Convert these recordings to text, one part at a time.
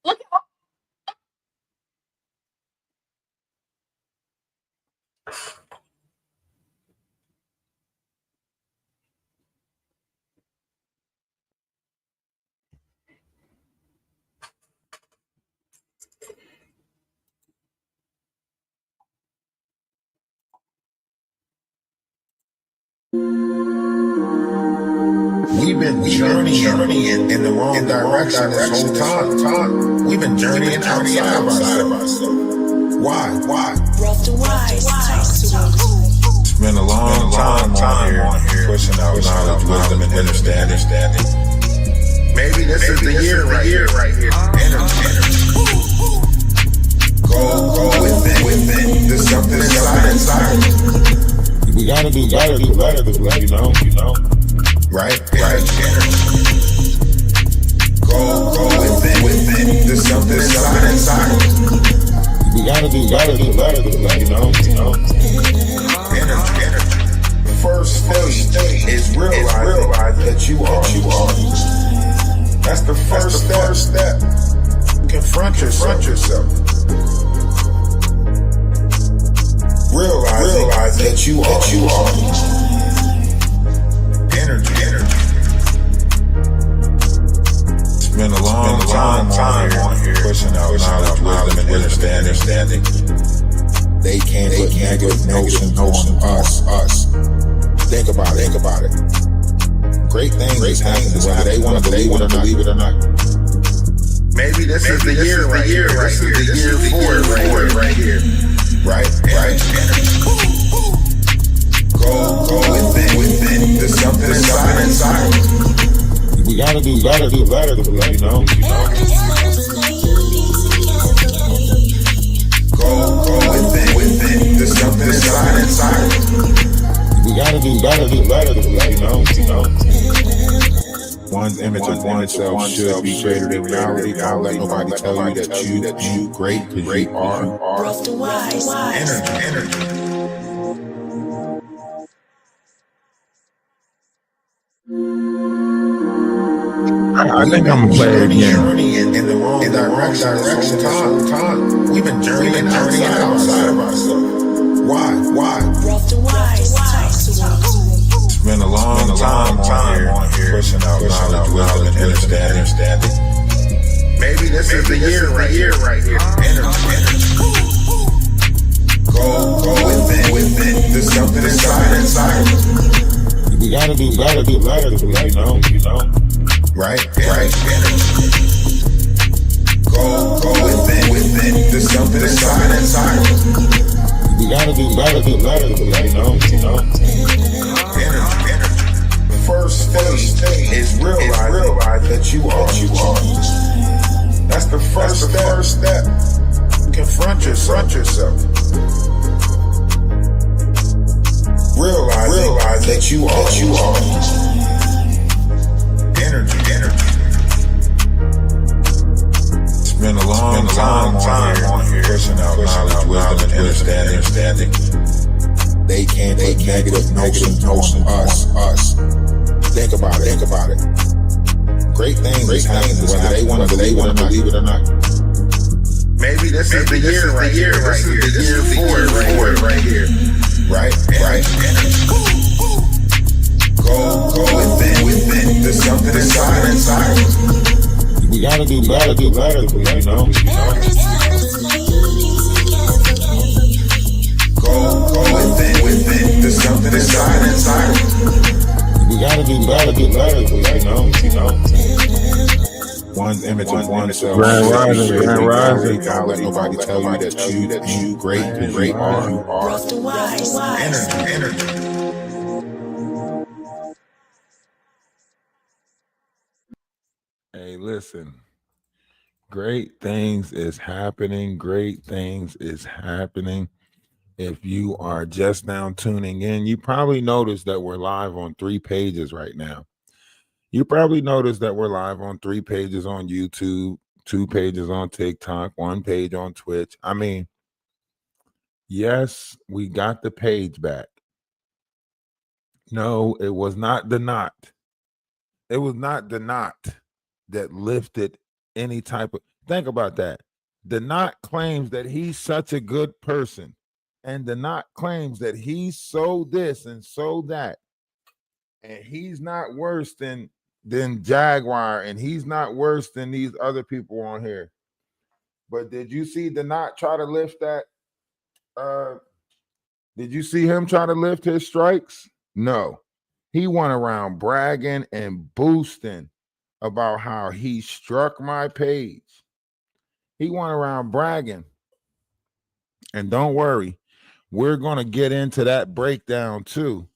Look at We've been journeying in the wrong direction this whole time. We've been journeying outside of ourselves. Why? Rough to wise, talk to us. It's been a long time on here, pushing out knowledge, wisdom, and understanding. Maybe this is the year right here. Energy. Go within. There's something inside. We gotta do better, you know. Right. Go within. There's something inside. We gotta do better, you know. Energy. First stage is realize that you are. That's the first step. Confront yourself. Realize that you are. Energy. It's been a long time on here, pushing out knowledge, wisdom, and understanding. They can't put negative notions on us. Think about it. Great things happen whether they want to believe it or not. Maybe this is the year right here. This is the year for it right here. Right. Go within. There's something inside. We gotta do better, you know. Go within. There's something inside. We gotta do better, you know. One's image of oneself should be greater than reality. Don't let nobody tell you that you great, because you are. Rough to wise. Energy. I think I'm gonna play it again. Journeying in the wrong direction this whole time. We've been journeying outside of ourselves. Why? Rough to wise, talk to us. It's been a long time on here, pushing out knowledge, wisdom, and understanding. Maybe this is the year right here. Energy. Go within. There's something inside. We gotta do better, you know. Right. Go within. There's something inside. We gotta do better, you know. Energy. First stage is realize that you are. That's the first step. Confront yourself. Realize that you are. Energy. It's been a long time on here, pushing out knowledge, wisdom, and understanding. They can't put negative notions on us. Think about it. Great things happen whether they want to believe it or not. Maybe this is the year right here. This is the year for it right here. Right. Go within. There's something inside. We gotta do better, you know. Go within. There's something inside. We gotta do better, you know. One's image of oneself. Grand rising. Don't let nobody tell you that you great, because you are. Rough to wise. Energy. Hey, listen. Great things is happening. If you are just now tuning in, you probably noticed that we're live on 3 pages right now. You probably noticed that we're live on 3 pages on YouTube, 2 pages on TikTok, 1 page on Twitch. I mean, yes, we got the page back. No, it was not the knot. It was not the knot that lifted any type of. Think about that. The knot claims that he's such a good person, and the knot claims that he's so this and so that, and he's not worse than Jaguar, and he's not worse than these other people on here. But did you see the knot try to lift that? Did you see him try to lift his strikes? No. He went around bragging and boosting about how he struck my page. He went around bragging. And don't worry, we're going to get into that breakdown too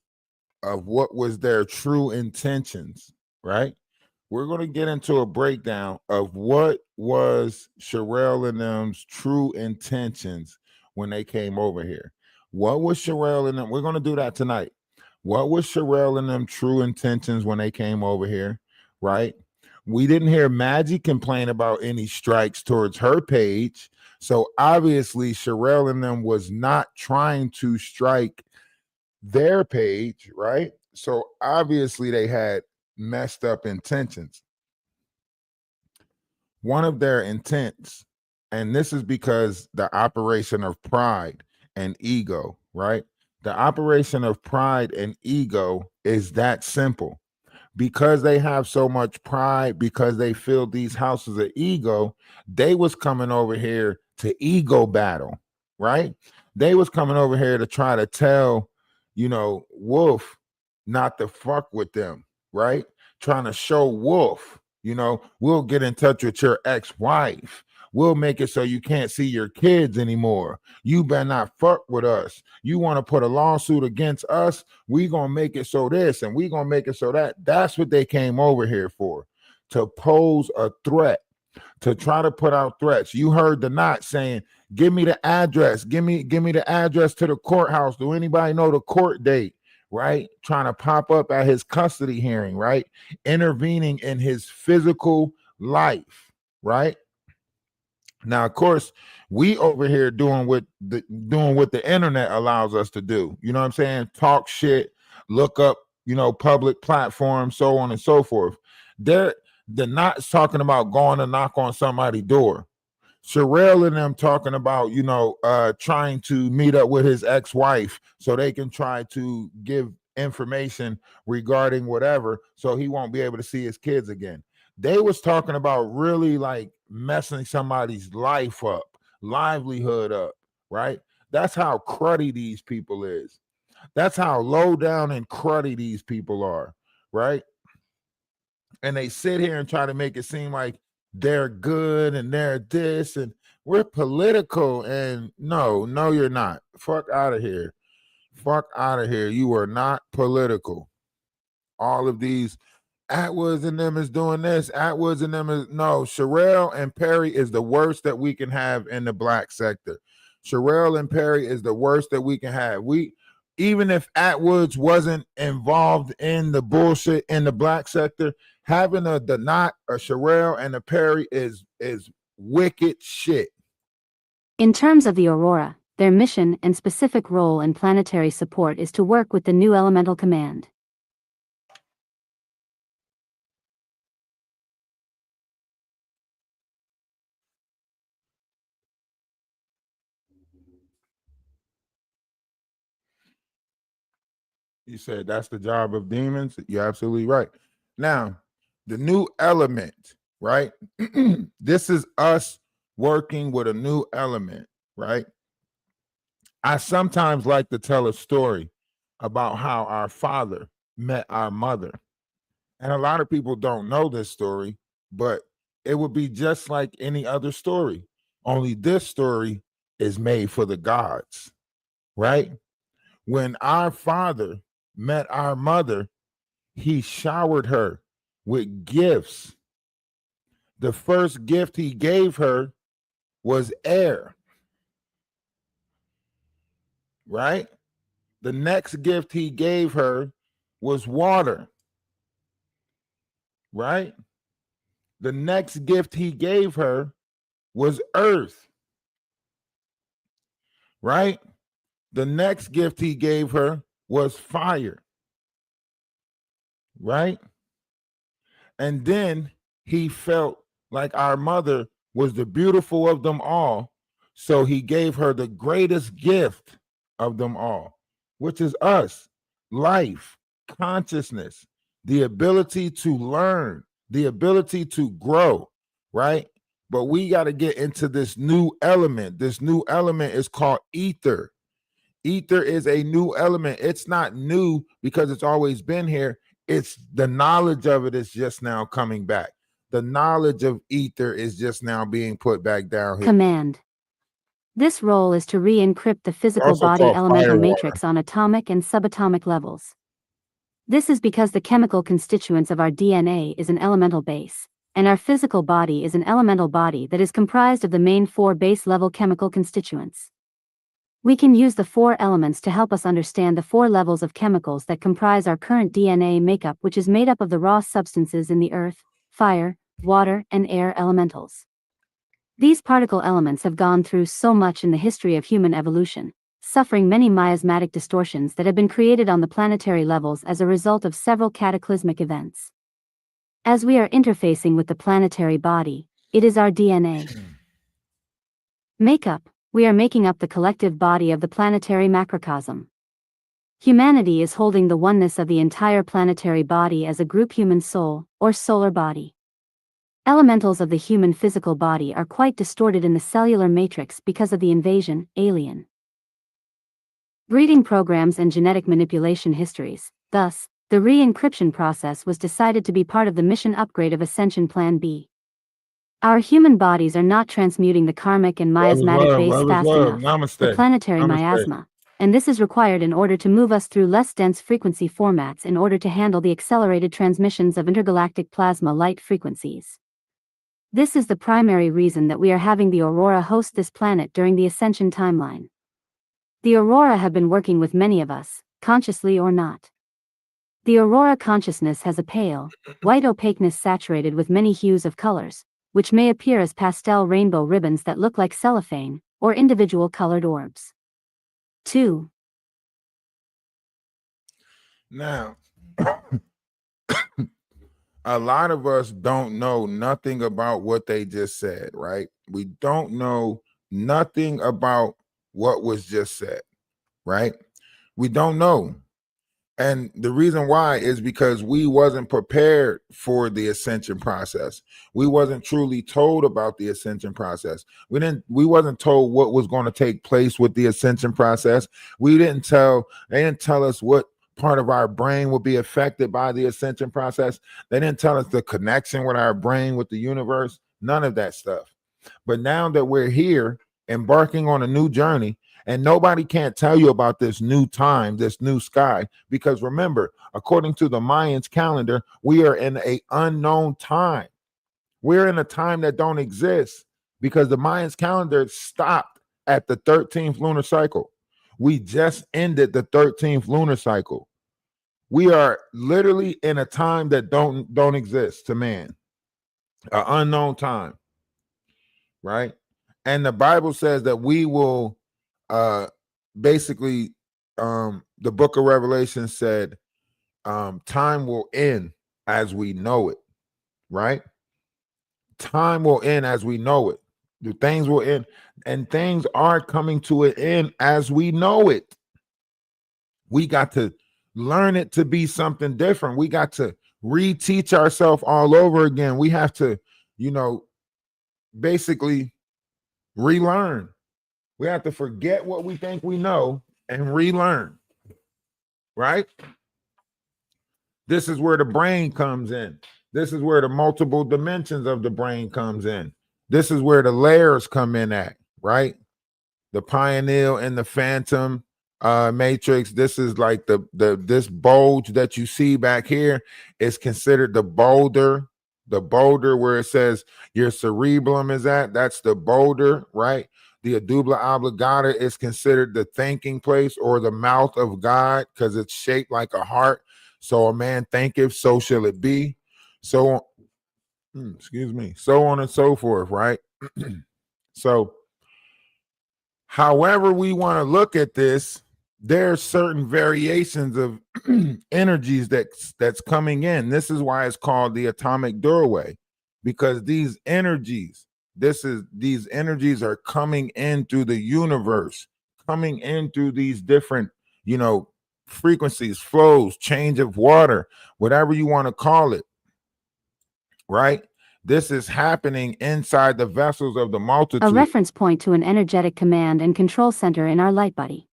of what was their true intentions, right? We're going to get into a breakdown of what was Sherelle and them's true intentions when they came over here. What was Sherelle and them? We're going to do that tonight. What was Sherelle and them true intentions when they came over here, right? We didn't hear Maggie complain about any strikes towards her page. So obviously Sherelle and them was not trying to strike their page, right? So obviously they had messed up intentions. One of their intents, and this is because the operation of pride and ego, right? The operation of pride and ego is that simple. Because they have so much pride, because they filled these houses of ego, they was coming over here to ego battle, right? They was coming over here to try to tell, Wolf not to fuck with them, right? Trying to show Wolf, we'll get in touch with your ex-wife. We'll make it so you can't see your kids anymore. You better not fuck with us. You want to put a lawsuit against us? We gonna make it so this and we gonna make it so that. That's what they came over here for, to pose a threat, to try to put out threats. You heard the knot saying, "Give me the address. Give me the address to the courthouse. Do anybody know the court date?" Right? Trying to pop up at his custody hearing, right? Intervening in his physical life, right? Now, of course, we over here doing what the internet allows us to do. You know what I'm saying? Talk shit, look up, public platforms, so on and so forth. They're not talking about going to knock on somebody's door. Sherelle and them talking about, trying to meet up with his ex-wife so they can try to give information regarding whatever, so he won't be able to see his kids again. They was talking about really like messing somebody's life up, livelihood up, right? That's how cruddy these people is. That's how low down and cruddy these people are, right? And they sit here and try to make it seem like they're good and they're this and we're political. And no, you're not. Fuck out of here. Fuck out of here. You are not political. All of these Atwoods and them is doing this. Atwoods and them is no. Sherelle and Perry is the worst that we can have in the black sector. Sherelle and Perry is the worst that we can have. Even if Atwoods wasn't involved in the bullshit in the black sector, having the knot, a Sherelle, and a Perry is wicked shit. In terms of the Aurora, their mission and specific role in planetary support is to work with the new elemental command. You said that's the job of demons. You're absolutely right. Now, the new element, right? This is us working with a new element, right? I sometimes like to tell a story about how our father met our mother. And a lot of people don't know this story, but it would be just like any other story. Only this story is made for the gods, right? When our father met our mother, he showered her with gifts. The first gift he gave her was air, right? The next gift he gave her was water, right? The next gift he gave her was earth, right? The next gift he gave her was fire, right? And then he felt like our mother was the beautiful of them all. So he gave her the greatest gift of them all, which is us, life, consciousness, the ability to learn, the ability to grow, right? But we got to get into this new element. This new element is called ether. Ether is a new element. It's not new because it's always been here. It's the knowledge of it is just now coming back. The knowledge of ether is just now being put back down here. Command. This role is to re-encrypt the physical Also body called elemental firewire. matrix on atomic and subatomic levels. This is because the chemical constituents of our DNA is an elemental base, and our physical body is an elemental body that is comprised of the main 4 base-level chemical constituents. We can use the 4 elements to help us understand the 4 levels of chemicals that comprise our current DNA makeup, which is made up of the raw substances in the earth, fire, water, and air elementals. These particle elements have gone through so much in the history of human evolution, suffering many miasmatic distortions that have been created on the planetary levels as a result of several cataclysmic events. As we are interfacing with the planetary body, it is our DNA makeup. We are making up the collective body of the planetary macrocosm. Humanity is holding the oneness of the entire planetary body as a group human soul, or solar body. Elementals of the human physical body are quite distorted in the cellular matrix because of the invasion, alien breeding programs and genetic manipulation histories. Thus, the re-encryption process was decided to be part of the mission upgrade of Ascension Plan B. Our human bodies are not transmuting the karmic and miasmatic base fast enough, the Namaste. planetary Namaste. miasma, and this is required in order to move us through less dense frequency formats in order to handle the accelerated transmissions of intergalactic plasma light frequencies. This is the primary reason that we are having the Aurora host this planet during the Ascension timeline. The Aurora have been working with many of us, consciously or not. The Aurora consciousness has a pale, white opaqueness saturated with many hues of colors, which may appear as pastel rainbow ribbons that look like cellophane, or individual colored orbs. 2. Now, a lot of us don't know nothing about what they just said, right? We don't know nothing about what was just said, right? We don't know. And the reason why is because we wasn't prepared for the ascension process. We wasn't truly told about the ascension process. We wasn't told what was going to take place with the ascension process. They didn't tell us what part of our brain will be affected by the ascension process. They didn't tell us the connection with our brain with the universe, none of that stuff. But now that we're here embarking on a new journey, and nobody can't tell you about this new time, this new sky, because remember, according to the Mayans calendar, we are in an unknown time. We're in a time that don't exist because the Mayans calendar stopped at the 13th lunar cycle. We just ended the 13th lunar cycle. We are literally in a time that don't exist to man, an unknown time, right? And the Bible says that we will basically the book of Revelation said time will end as we know it, right? Time will end as we know it. The things will end, and things are coming to an end as we know it. We got to learn it to be something different. We got to reteach ourselves all over again. We have to, basically relearn. We have to forget what we think we know and relearn, right? This is where the brain comes in. This is where the multiple dimensions of the brain comes in. This is where the layers come in at, right? The pineal and the phantom matrix. This is like this bulge that you see back here is considered the boulder where it says your cerebellum is at. That's the boulder, right? The medulla oblongata is considered the thinking place or the mouth of God because it's shaped like a heart. So a man thinketh, so shall it be. So, so on and so forth, right? So, however we want to look at this, there are certain variations of energies that's coming in. This is why it's called the atomic doorway, because these energies are coming in through the universe, coming in through these different, frequencies, flows, change of water, whatever you want to call it, right? This is happening inside the vessels of the multitude. A reference point to an energetic command and control center in our light body.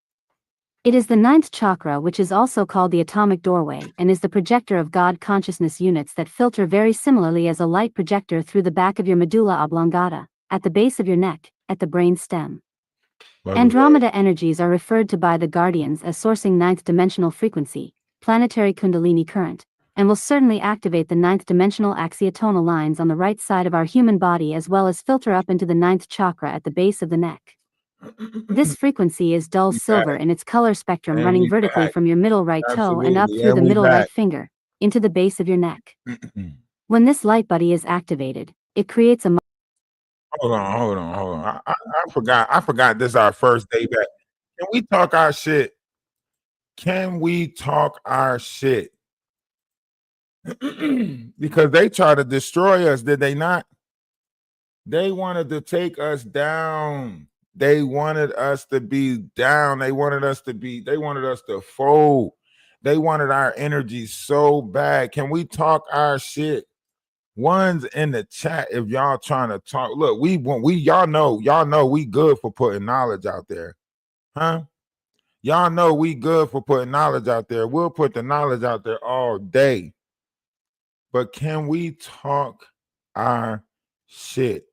It is the ninth chakra, which is also called the atomic doorway, and is the projector of God consciousness units that filter very similarly as a light projector through the back of your medulla oblongata, at the base of your neck, at the brain stem. Andromeda energies are referred to by the Guardians as sourcing ninth dimensional frequency, planetary kundalini current, and will certainly activate the ninth dimensional axiotonal lines on the right side of our human body, as well as filter up into the ninth chakra at the base of the neck. This frequency is dull silver in its color spectrum, running vertically from your middle right toe and up through the middle right finger, into the base of your neck. When this light body is activated, it creates a... Hold on. I forgot this is our first day back. Can we talk our shit? Because they try to destroy us, did they not? They wanted to take us down. They wanted us to be down. They wanted us to fold. They wanted our energy so bad. Can we talk our shit? One's in the chat if y'all trying to talk. Look, y'all know we good for putting knowledge out there. Huh? Y'all know we good for putting knowledge out there. We'll put the knowledge out there all day. But can we talk our shit?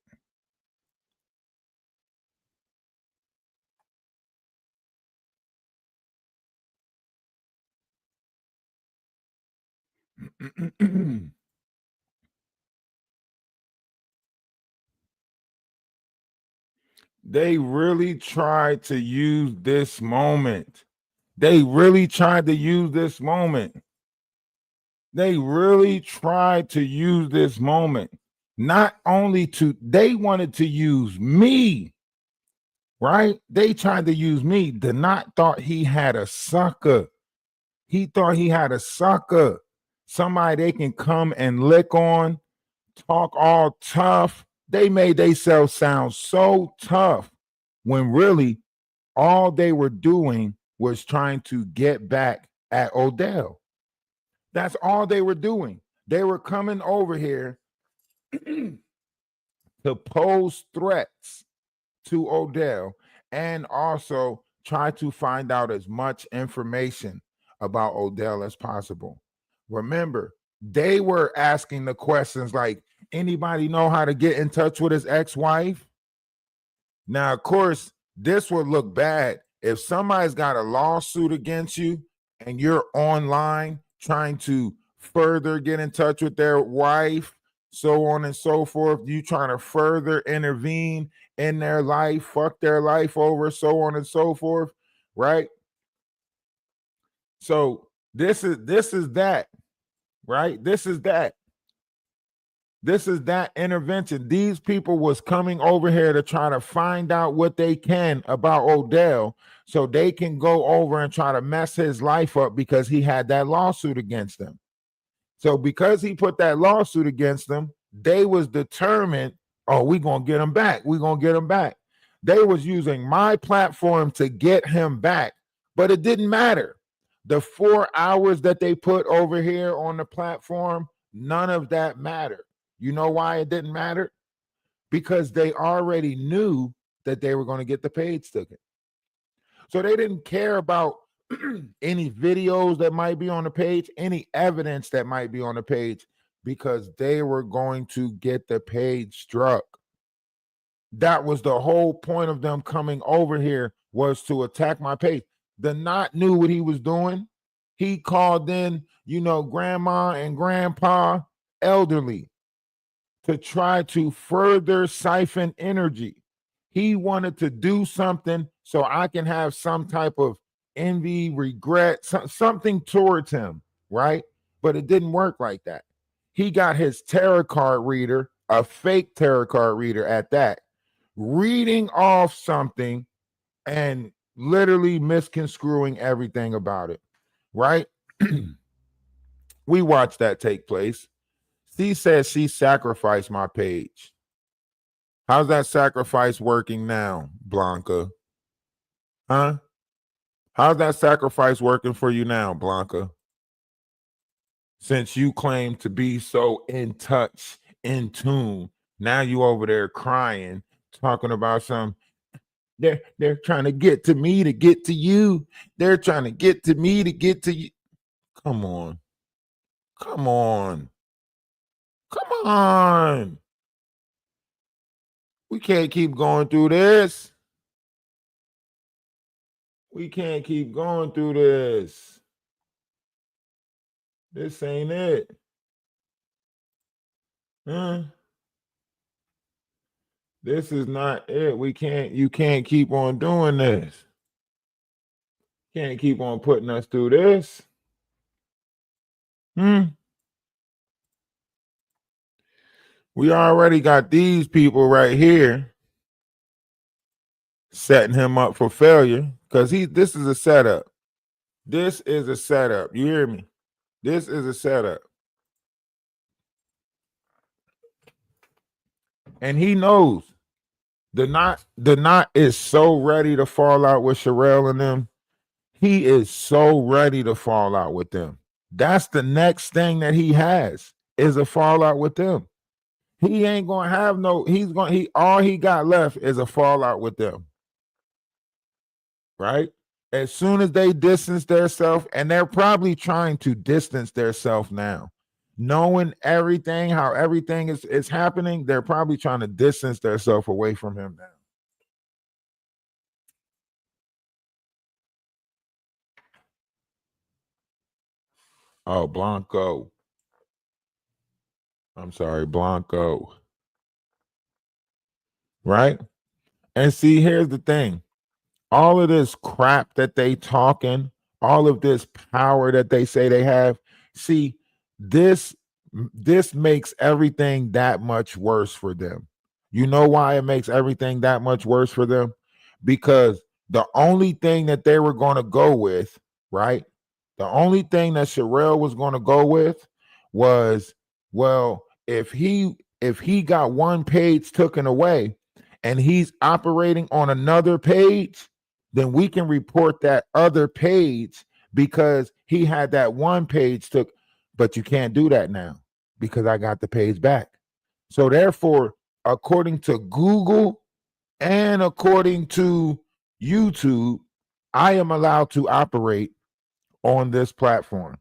They really tried to use this moment. They really tried to use this moment. Not only they wanted to use me, right? They tried to use me. Denot thought he had a sucker. He thought he had a sucker. Somebody they can come and lick on, talk all tough. They made themselves sound so tough when really all they were doing was trying to get back at Odell. That's all they were doing. They were coming over here to pose threats to Odell and also try to find out as much information about Odell as possible. Remember, they were asking the questions like, anybody know how to get in touch with his ex-wife? Now, of course, this would look bad if somebody's got a lawsuit against you and you're online trying to further get in touch with their wife, so on and so forth. You trying to further intervene in their life, fuck their life over, so on and so forth, right? So this is that, right? This is that intervention. These people was coming over here to try to find out what they can about Odell so they can go over and try to mess his life up because he had that lawsuit against him. So because he put that lawsuit against them, they was determined, oh, we're going to get him back. They was using my platform to get him back, but it didn't matter. The 4 hours that they put over here on the platform, none of that mattered. You know why it didn't matter? Because they already knew that they were going to get the page taken. So they didn't care about any videos that might be on the page, any evidence that might be on the page, because they were going to get the page struck. That was the whole point of them coming over here, was to attack my page. The Knot knew what he was doing. He called in, grandma and grandpa, elderly, to try to further siphon energy. He wanted to do something so I can have some type of envy, regret, something towards him, right? But it didn't work like that. He got his tarot card reader, a fake tarot card reader at that, reading off something and literally misconstruing everything about it, right? We watched that take place. She says she sacrificed my page. How's that sacrifice working now, Blanca? Huh? How's that sacrifice working for you now, Blanca? Since you claim to be so in touch, in tune, now you over there crying, talking about some. They're trying to get to me to get to you. They're trying to get to me to get to you. Come on. Come on. Come on. We can't keep going through this. We can't keep going through this. This ain't it. Huh? This is not it. You can't keep on doing this. Can't keep on putting us through this. We already got these people right here setting him up for failure because this is a setup. This is a setup. You hear me? This is a setup. And he knows the knot is so ready to fall out with Sherelle and them. He is so ready to fall out with them. That's the next thing that he has is a fallout with them. He ain't gonna have all he got left is a fallout with them. Right? As soon as they distance themselves, and they're probably trying to distance themselves now, knowing everything, how everything is happening, they're probably trying to distance themselves away from him now. Oh, Blanco. I'm sorry, Blanco. Right? And see, here's the thing. All of this crap that they talking, all of this power that they say they have, see, this makes everything that much worse for them. You know why it makes everything that much worse for them? Because the only thing that they were going to go with, right? The only thing that Sherelle was going to go with was, well, if he got one page taken away and he's operating on another page, then we can report that other page because he had that one page took, but you can't do that now because I got the page back. So therefore, according to Google and according to YouTube, I am allowed to operate on this platform.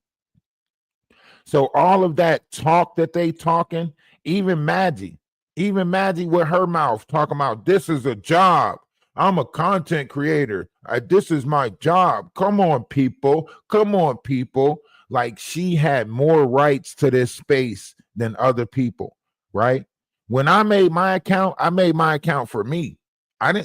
So all of that talk that they talking, even Maggie with her mouth talking about this is a job. I'm a content creator. This is my job. Come on, people. Come on, people. Like she had more rights to this space than other people, right? When I made my account for me.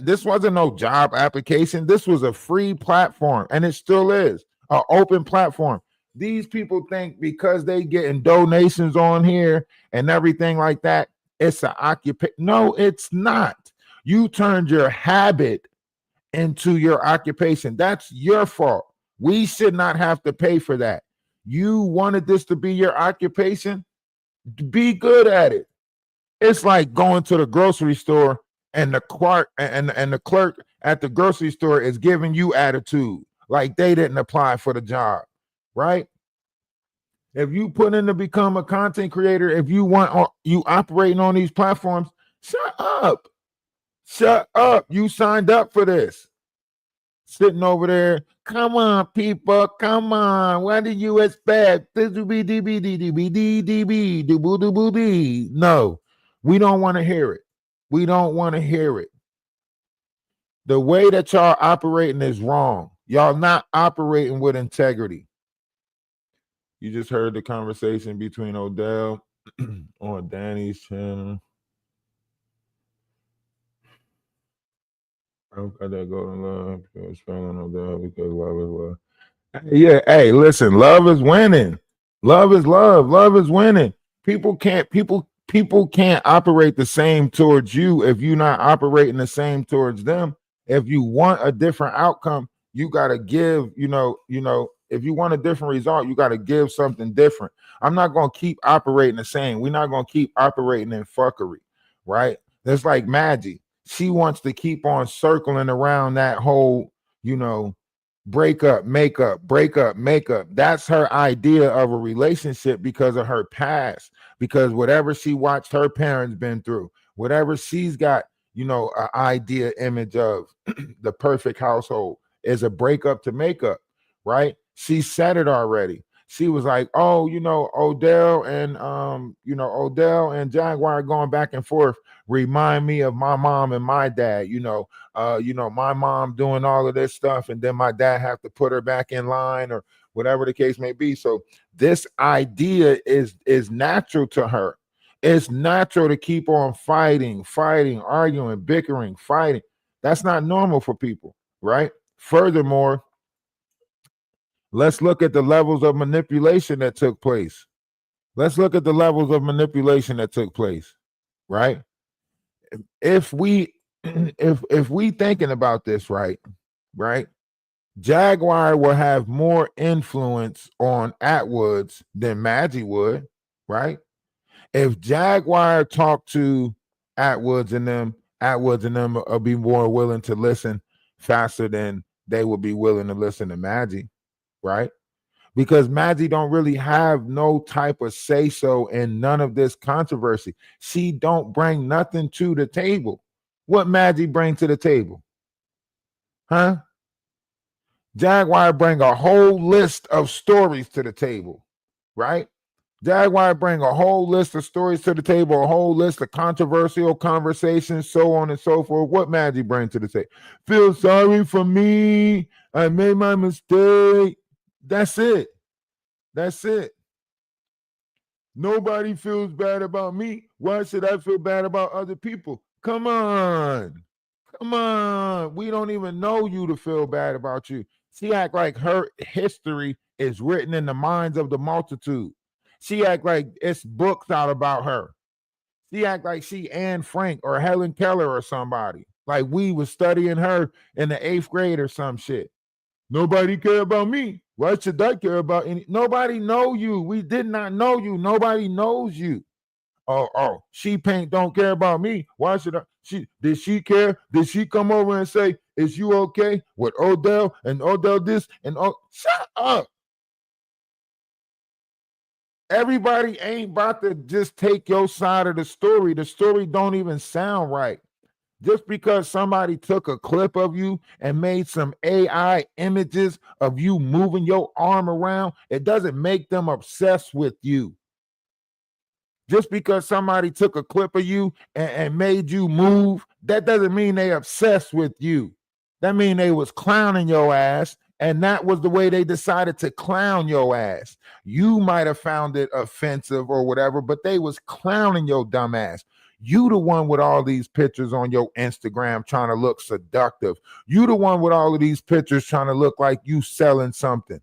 This wasn't no job application. This was a free platform, and it still is an open platform. These people think because they getting donations on here and everything like that, it's an occupation. No, it's not. You turned your habit into your occupation. That's your fault. We should not have to pay for that. You wanted this to be your occupation. Be good at it. It's like going to the grocery store and the clerk at the grocery store is giving you attitude like they didn't apply for the job, right? If you put in to become a content creator, if you want you operating on these platforms, shut up. Shut up. You signed up for this. Sitting over there. Come on, people. Come on. What do you expect? No, we don't want to hear it. We don't want to hear it. The way that y'all operating is wrong. Y'all not operating with integrity. You just heard the conversation between Odell on Danny's channel. I don't got that golden love because spelling Odell because love is love. Yeah, hey, listen, love is winning. Love is love. Love is winning. People can't operate the same towards you if you're not operating the same towards them. If you want a different outcome, you got to give, if you want a different result, you got to give something different. I'm not going to keep operating the same. We're not going to keep operating in fuckery, right? That's like Maggie. She wants to keep on circling around that whole, break up, make up, break up, make up. That's her idea of a relationship because of her past, because whatever she watched her parents been through, whatever she's got, an idea image of the perfect household is a breakup to make up, right? She said it already. She was like, "Oh, Odell and Odell and Jaguar going back and forth remind me of my mom and my dad. My mom doing all of this stuff, and then my dad have to put her back in line or whatever the case may be." So this idea is natural to her. It's natural to keep on fighting, arguing, bickering, fighting. That's not normal for people, right? Furthermore, let's look at the levels of manipulation that took place. Let's look at the levels of manipulation that took place, right? If we if we thinking about this right, Jaguar will have more influence on Atwoods than Maggie would, right? If Jaguar talked to Atwoods and them will be more willing to listen faster than they would be willing to listen to Maggie, right? Because Maggie don't really have no type of say-so in none of this controversy. She don't bring nothing to the table. What Maggie bring to the table? Huh? Jaguar bring a whole list of stories to the table, right? Jaguar bring a whole list of stories to the table, a whole list of controversial conversations, so on and so forth. What Maggie bring to the table? Feel sorry for me. I made my mistake. That's it. That's it. Nobody feels bad about me. Why should I feel bad about other people? Come on. Come on. We don't even know you to feel bad about you. She act like her history is written in the minds of the multitude. She act like it's books out about her. She act like she Anne Frank or Helen Keller or somebody. Like we was studying her in the 8th grade or some shit. Nobody care about me. Why should I care about any? Nobody know you. We did not know you. Nobody knows you. Oh, she paint don't care about me. Why should I? Did she care? Did she come over and say, "Is you okay with Odell and Odell this and oh?" Shut up. Everybody ain't about to just take your side of the story. The story don't even sound right. Just because somebody took a clip of you and made some AI images of you moving your arm around, it doesn't make them obsessed with you. Just because somebody took a clip of you and made you move, that doesn't mean they obsessed with you. That mean they was clowning your ass, and that was the way they decided to clown your ass. You might have found it offensive or whatever, but they was clowning your dumb ass. You the one with all these pictures on your Instagram trying to look seductive. You the one with all of these pictures trying to look like you selling something.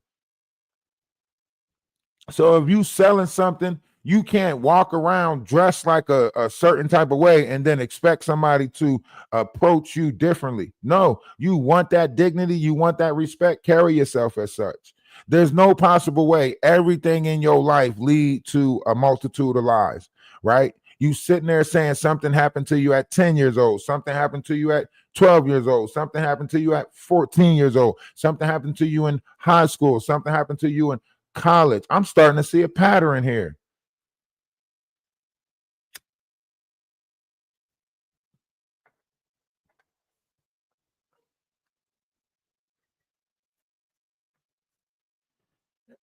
So if you selling something, you can't walk around dressed like a certain type of way and then expect somebody to approach you differently. No, you want that dignity, you want that respect, carry yourself as such. There's no possible way everything in your life lead to a multitude of lies, right? You sitting there saying something happened to you at 10 years old, something happened to you at 12 years old, something happened to you at 14 years old, something happened to you in high school, something happened to you in college. I'm starting to see a pattern here.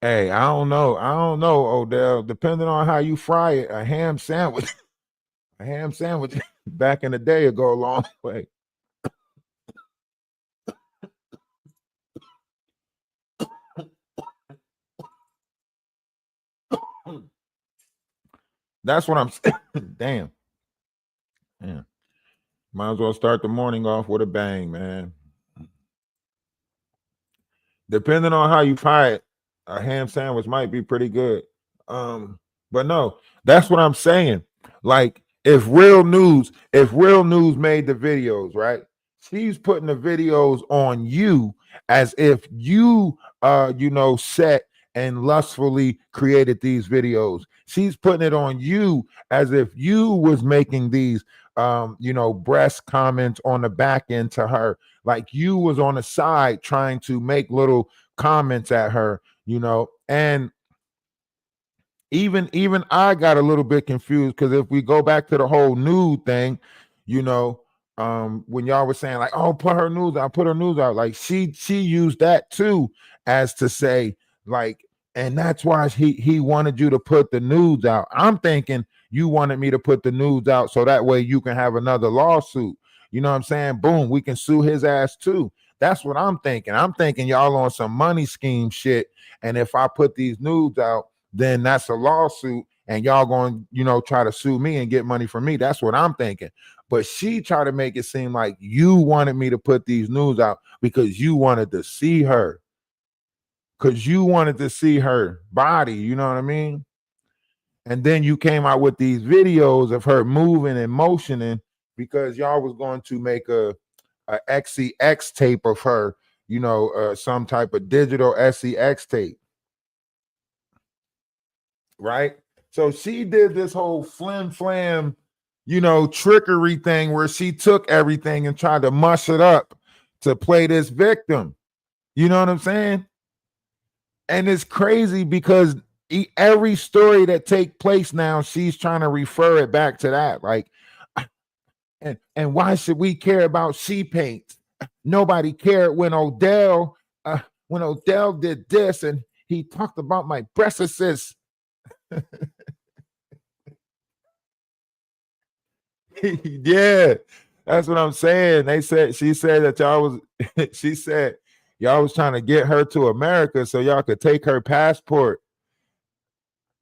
Hey, I don't know. Odell. Depending on how you fry it, a ham sandwich, a ham sandwich back in the day would go a long way. That's what I'm saying. Damn. Yeah. Might as well start the morning off with a bang, man. Depending on how you fry it, a ham sandwich might be pretty good. But no, that's what I'm saying. Like if real news made the videos, right? She's putting the videos on you as if you set and lustfully created these videos. She's putting it on you as if you was making these breast comments on the back end to her, like you was on the side trying to make little comments at her, and even I got a little bit confused because if we go back to the whole nude thing, you know, when y'all were saying like, oh, put her news out, like she used that too as to say like, and that's why he wanted you to put the nudes out. I'm thinking you wanted me to put the nudes out so that way you can have another lawsuit. You know what I'm saying? Boom, we can sue his ass too. That's what I'm thinking. I'm thinking y'all on some money scheme shit. And if I put these nudes out, then that's a lawsuit and y'all going, try to sue me and get money from me. That's what I'm thinking. But she tried to make it seem like you wanted me to put these news out because you wanted to see her. Because you wanted to see her body, you know what I mean? And then you came out with these videos of her moving and motioning because y'all was going to make a XCX tape of her, some type of digital SEX tape. Right? So she did this whole flim flam, trickery thing where she took everything and tried to mush it up to play this victim. You know what I'm saying? And it's crazy because every story that take place now, she's trying to refer it back to that. Like, and why should we care about she paint? Nobody cared when Odell did this and he talked about my breast assist. Yeah, that's what I'm saying. She said that y'all was she said y'all was trying to get her to America so y'all could take her passport.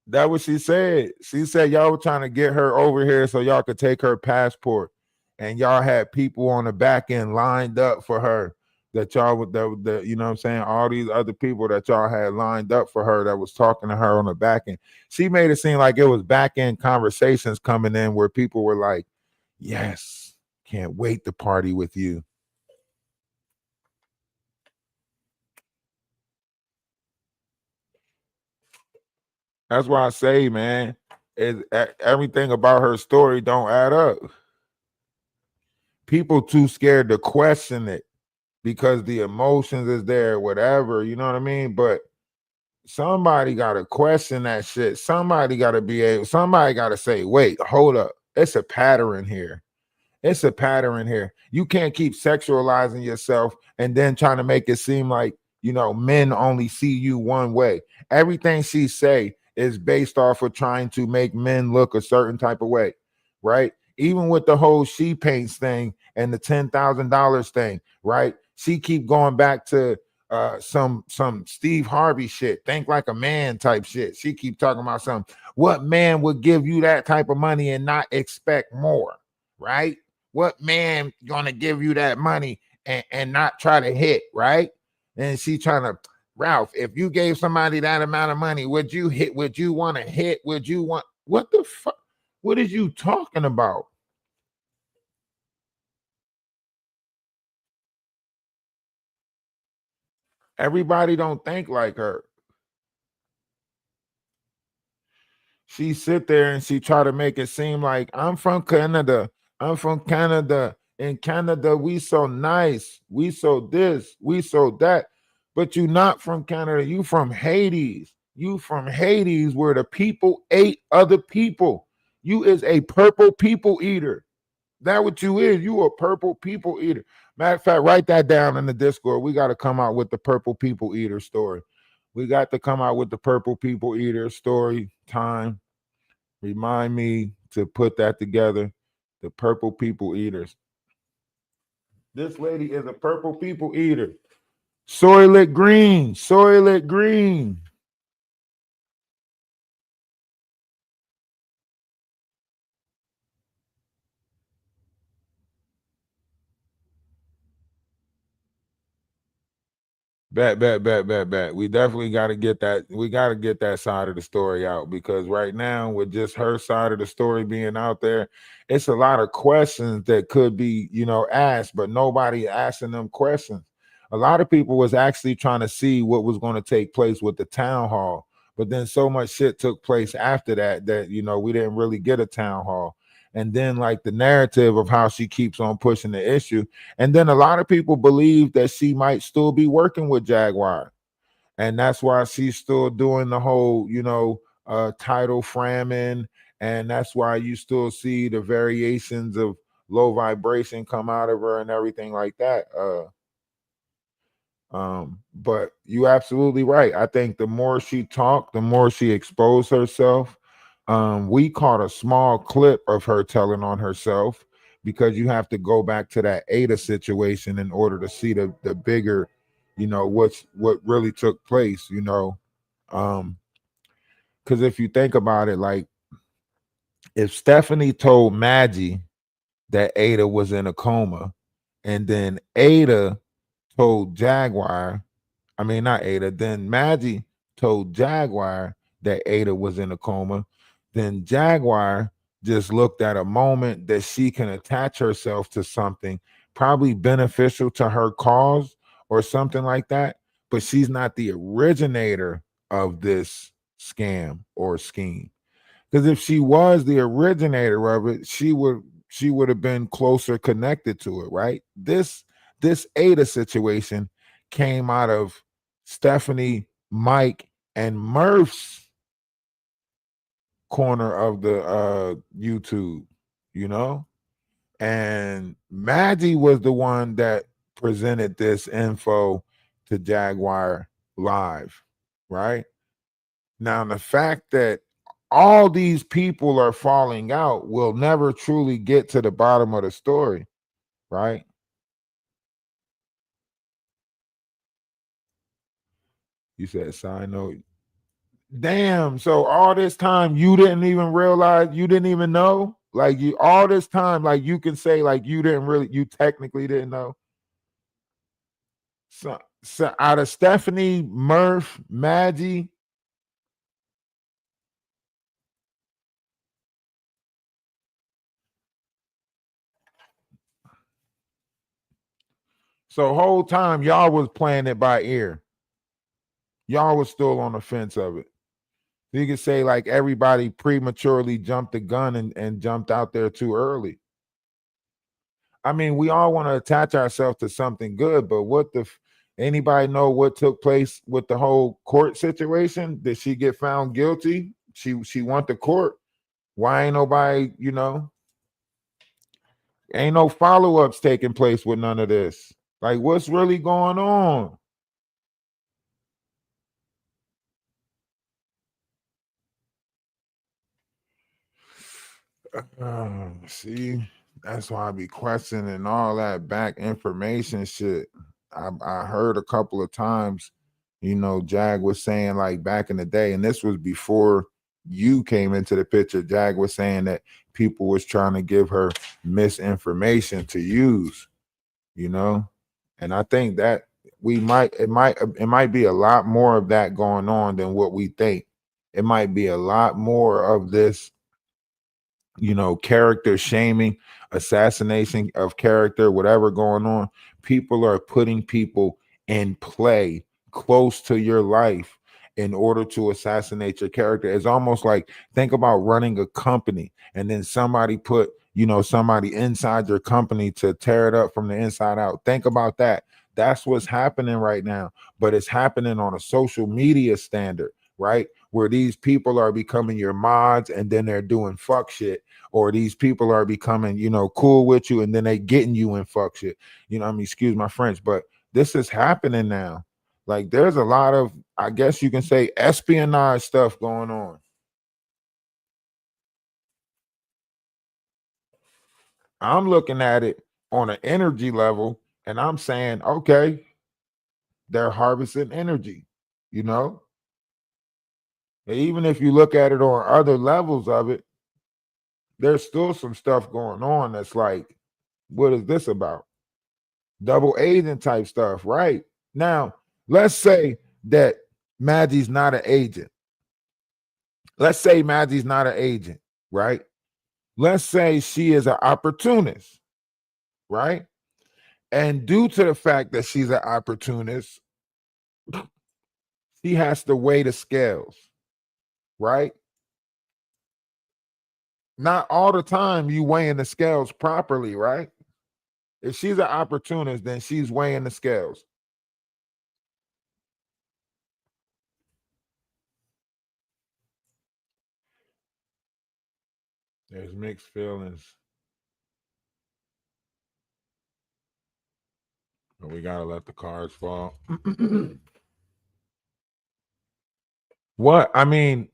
That what she said. She said y'all were trying to get her over here so y'all could take her passport. And y'all had people on the back end lined up for her that y'all would that you know what I'm saying, all these other people that y'all had lined up for her that was talking to her on the back end. She made it seem like it was back end conversations coming in where people were like, yes, can't wait to party with you. That's why I say, man, everything about her story don't add up. People too scared to question it because the emotions is there, whatever, you know what I mean? But somebody got to question that shit. Somebody got to say, wait, hold up. It's a pattern here. It's a pattern here. You can't keep sexualizing yourself and then trying to make it seem like, men only see you one way. Everything she say is based off of trying to make men look a certain type of way, right? Even with the whole she paints thing and the $10,000 thing, right? She keep going back to some Steve Harvey shit, think like a man type shit. She keep talking about what man would give you that type of money and not expect more, right? What man gonna give you that money and not try to hit, right? And she trying to, Ralph, if you gave somebody that amount of money, would you hit? Would you want to hit? Would you want what the fuck? What is you talking about? Everybody don't think like her. She sit there and she try to make it seem like I'm from Canada. I'm from Canada. In Canada, we so nice. We so this. We so that. But you not from Canada. You from Hades. You from Hades where the people ate other people. You is a purple people eater. That what you is. You a purple people eater. Matter of fact, write that down in the Discord. We got to come out with the purple people eater story. We got to come out with the purple people eater story time. Remind me to put that together. The purple people eaters. This lady is a purple people eater. Soylent Green. Soylent Green. Bet. We definitely got to get that. We got to get that side of the story out, because right now, with just her side of the story being out there, it's a lot of questions that could be, asked, but nobody asking them questions. A lot of people was actually trying to see what was going to take place with the town hall, but then so much shit took place after that we didn't really get a town hall. And then, like, the narrative of how she keeps on pushing the issue, and then a lot of people believe that she might still be working with Jaguar. And that's why she's still doing the whole, title framing. And that's why you still see the variations of low vibration come out of her and everything like that. But you absolutely right. I think the more she talked, the more she exposed herself. We caught a small clip of her telling on herself, because you have to go back to that Ada situation in order to see the bigger, what really took place. Um, because if you think about it, like, if Stephanie told Maggie that Ada was in a coma, and then Ada told Jaguar, I mean, not Ada. Then Maggie told Jaguar that Ada was in a coma. Then Jaguar just looked at a moment that she can attach herself to something probably beneficial to her cause or something like that. But she's not the originator of this scam or scheme. Because if she was the originator of it, she would have been closer connected to it, right? This Ada situation came out of Stephanie, Mike, and Murph's corner of the YouTube, you know? And Maggie was the one that presented this info to Jaguar live, right? Now, the fact that all these people are falling out will never truly get to the bottom of the story, right? You said side note. Damn. So all this time you didn't even realize, you didn't even know? Like, you all this time, like, you can say, like, you technically didn't know. So out of Stephanie, Murph, Maggie, so whole time y'all was playing it by ear. Y'all was still on the fence of it. You could say, like, everybody prematurely jumped the gun and jumped out there too early. I mean, we all want to attach ourselves to something good, but anybody know what took place with the whole court situation? Did she get found guilty? She went to court. Why ain't nobody, ain't no follow-ups taking place with none of this? Like, what's really going on? See, that's why I be questioning all that back information shit. I heard a couple of times, Jag was saying, like, back in the day, and this was before you came into the picture. Jag was saying that people was trying to give her misinformation to use, and I think that it might be a lot more of that going on than what we think. It might be a lot more of this, character shaming, assassination of character, whatever going on. People are putting people in play close to your life in order to assassinate your character. It's almost like, think about running a company and then somebody put, somebody inside your company to tear it up from the inside out. Think about that. That's what's happening right now, but it's happening on a social media standard, right? Where these people are becoming your mods and then they're doing fuck shit, or these people are becoming, cool with you and then they getting you in fuck shit. Excuse my French, but this is happening now. Like, there's a lot of, I guess you can say, espionage stuff going on. I'm looking at it on an energy level and I'm saying, okay, they're harvesting energy, you know? And even if you look at it on other levels of it, there's still some stuff going on that's like, what is this about? Double agent type stuff, right? Now, let's say that Maggie's not an agent. Let's say Maggie's not an agent, right? Let's say she is an opportunist, right? And due to the fact that she's an opportunist, she has to weigh the scales, right? Not all the time you weighing the scales properly, right? If she's an opportunist, then she's weighing the scales. There's mixed feelings. But we gotta let the cards fall. What I mean,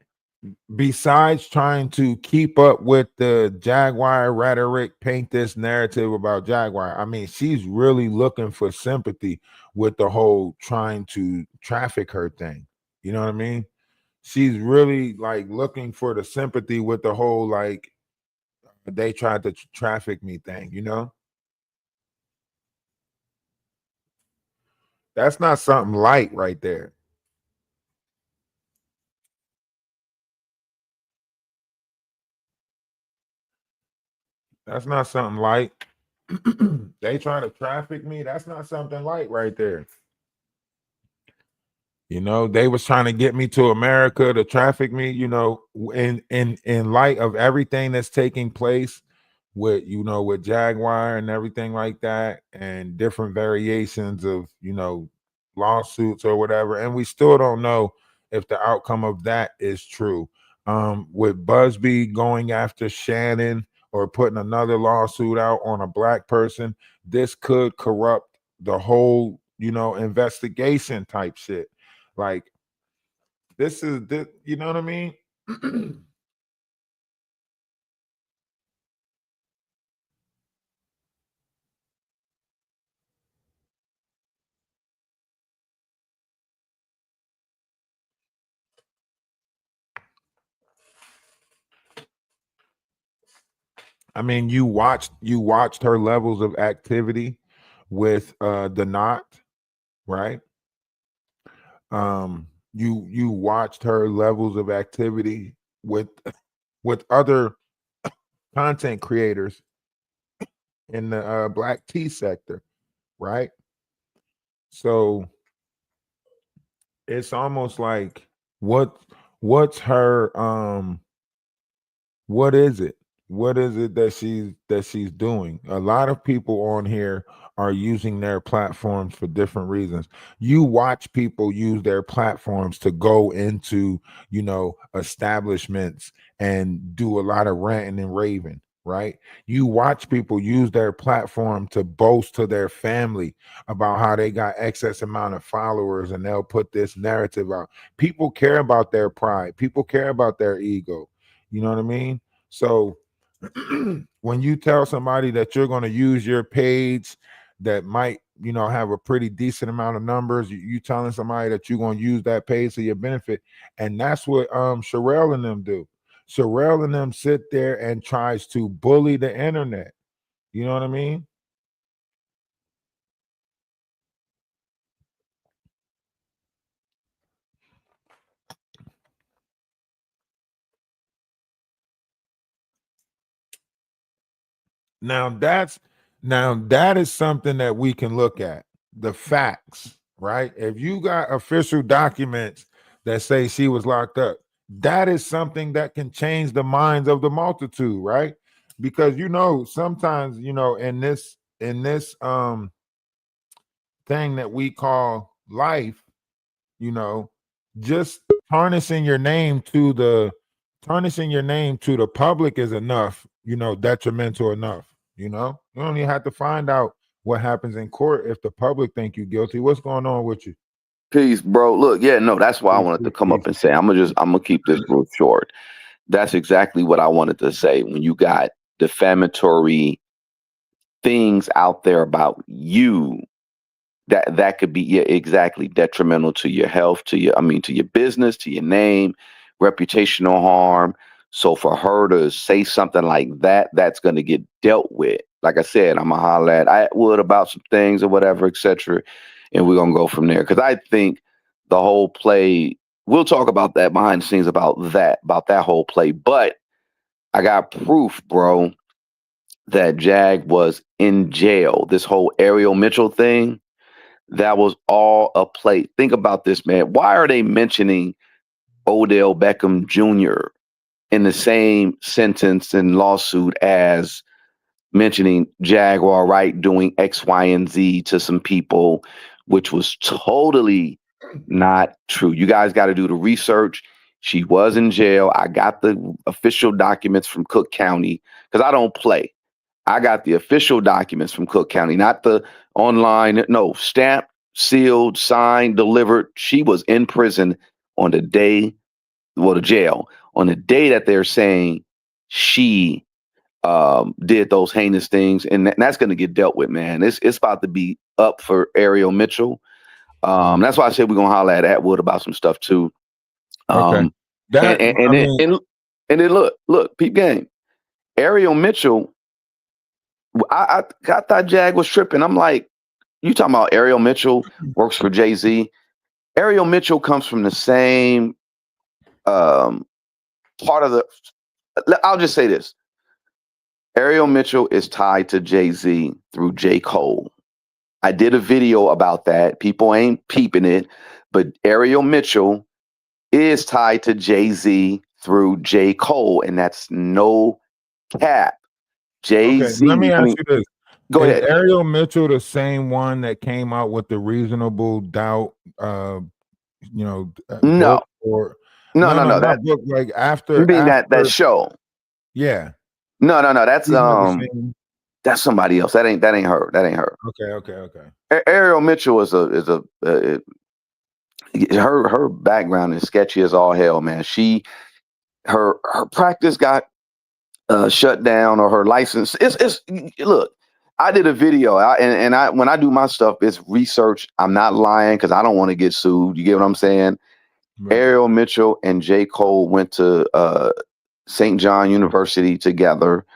besides trying to keep up with the Jaguar rhetoric, paint this narrative about Jaguar, I mean, she's really looking for sympathy with the whole trying to traffic her thing. You know what I mean? She's really like looking for the sympathy with the whole like they tried to traffic me thing, you know? That's not something light right there. That's not something light. They trying to traffic me. That's not something light right there. You know, they was trying to get me to America to traffic me, you know, in light of everything that's taking place with, you know, with Jaguar and everything like that, and different variations of, you know, lawsuits or whatever. And we still don't know if the outcome of that is true. With Busby going after Shannon or putting another lawsuit out on a black person, this could corrupt the whole, you know, investigation type shit. Like this is this, you know what I mean? I mean, you watched her levels of activity with the knot, right? You watched her levels of activity with other content creators in the black tea sector, right? So it's almost like what what's her what is it? What is it that she's doing? A lot of people on here are using their platforms for different reasons. You watch people use their platforms to go into, you know, establishments and do a lot of ranting and raving, right? You watch people use their platform to boast to their family about how they got excess amount of followers and they'll put this narrative out. People care about their pride. People care about their ego. You know what I mean? So when you tell somebody that you're going to use your page that might, you know, have a pretty decent amount of numbers, you telling somebody that you're going to use that page to your benefit. And that's what Sherelle and them do. Sherelle and them sit there and tries to bully the internet. You know what I mean? Now that is something that we can look at. The facts, right? If you got official documents that say she was locked up, that is something that can change the minds of the multitude, right? Because you know, sometimes, you know, in this thing that we call life, you know, just tarnishing your name to the public is enough, you know, detrimental enough. You know, you don't even have to find out what happens in court if the public think you guilty. What's going on with you? Peace, bro. Look, yeah, no, that's why I Peace, wanted to peace, come up peace. and say, I'm gonna keep this real short. That's exactly what I wanted to say. When you got defamatory things out there about you, that could be, yeah, exactly, detrimental to your health, to your business, to your name, reputational harm. So for her to say something like that, that's gonna get dealt with. Like I said, I'm gonna holler at Atwood about some things or whatever, etc. and we're gonna go from there. Because I think the whole play. We'll talk about that behind the scenes about that whole play. But I got proof, bro, that Jag was in jail. This whole Ariel Mitchell thing, that was all a play. Think about this, man. Why are they mentioning Odell Beckham Jr. in the same sentence and lawsuit as mentioning Jaguar Wright doing X, Y, and Z to some people, which was totally not true. You guys got to do the research. She was in jail. I got the official documents from Cook County because I don't play. I got the official documents from Cook County, not the online. No, stamped, sealed, signed, delivered. She was in prison on the day, well, the jail, on the day that they're saying she did those heinous things, and that's going to get dealt with, man. It's about to be up for Ariel Mitchell. That's why I said we're gonna holler at Atwood about some stuff too. Okay. That And then look, peep game. Ariel Mitchell. I thought Jag was tripping. I'm like, you talking about Ariel Mitchell works for Jay-Z? Ariel Mitchell comes from the same part of the. I'll just say this. Ariel Mitchell is tied to Jay-Z through J. Cole. I did a video about that. People ain't peeping it, but Ariel Mitchell is tied to Jay-Z through J. Cole, and that's no cap. Jay-Z. Okay, let me ask you this. Go is ahead. Ariel Mitchell the same one that came out with the Reasonable Doubt, No. book or No. that book, like after You mean that show? Yeah. No. That's somebody else. That ain't her. That ain't her. Okay. Ariel Mitchell is her background is sketchy as all hell, man. Her practice got shut down, or her license. It's look. I did a video, and I when I do my stuff, it's research. I'm not lying because I don't want to get sued. You get what I'm saying? Right. Ariel Mitchell and J. Cole went to St. John University together.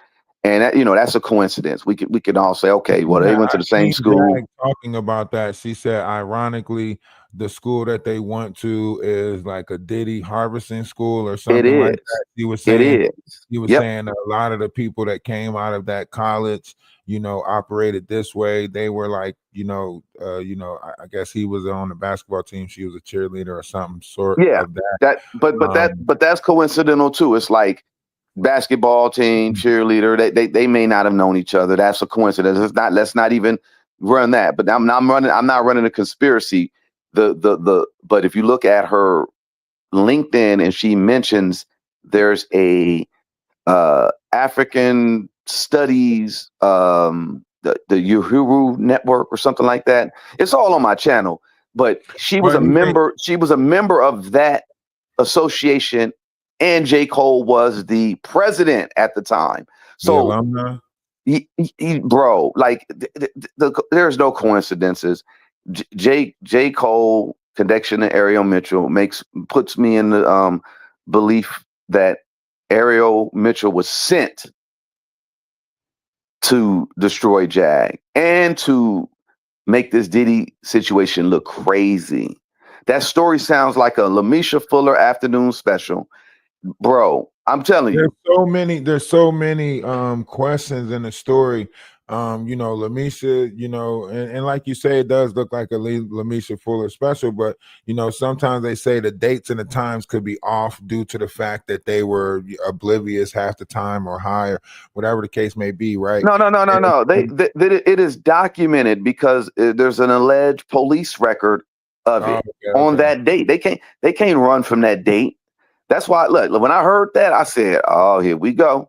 And that, that's a coincidence. We could all say, okay, well, they went to the same school. Jag talking about that, she said, ironically, the school that they went to is like a Diddy harvesting school or something like that. He was saying, saying that a lot of the people that came out of that college, operated this way. They were like, I guess he was on the basketball team. She was a cheerleader or something sort of that. But that's coincidental too. It's like basketball team, cheerleader. They may not have known each other. That's a coincidence. Let's not even run that. But I'm not running a conspiracy. But if you look at her LinkedIn, and she mentions there's a African studies, the Uhuru network or something like that. It's all on my channel. But she was a member. She was a member of that association. And J. Cole was the president at the time. So, the alumni? Bro, like there's no coincidences. J. Cole connection to Ariel Mitchell puts me in the belief that Ariel Mitchell was sent to destroy Jag and to make this Diddy situation look crazy. That story sounds like a Lamisha Fuller afternoon special. Bro, I'm telling you. There's so many questions in the story. Lamisha, and like you say, it does look like a Lamisha Fuller special, but sometimes they say the dates and the times could be off due to the fact that they were oblivious half the time or higher, whatever the case may be, right? No. It is documented because there's an alleged police record of it on that date. They can't run from that date. That's why, look, when I heard that, I said, oh, here we go.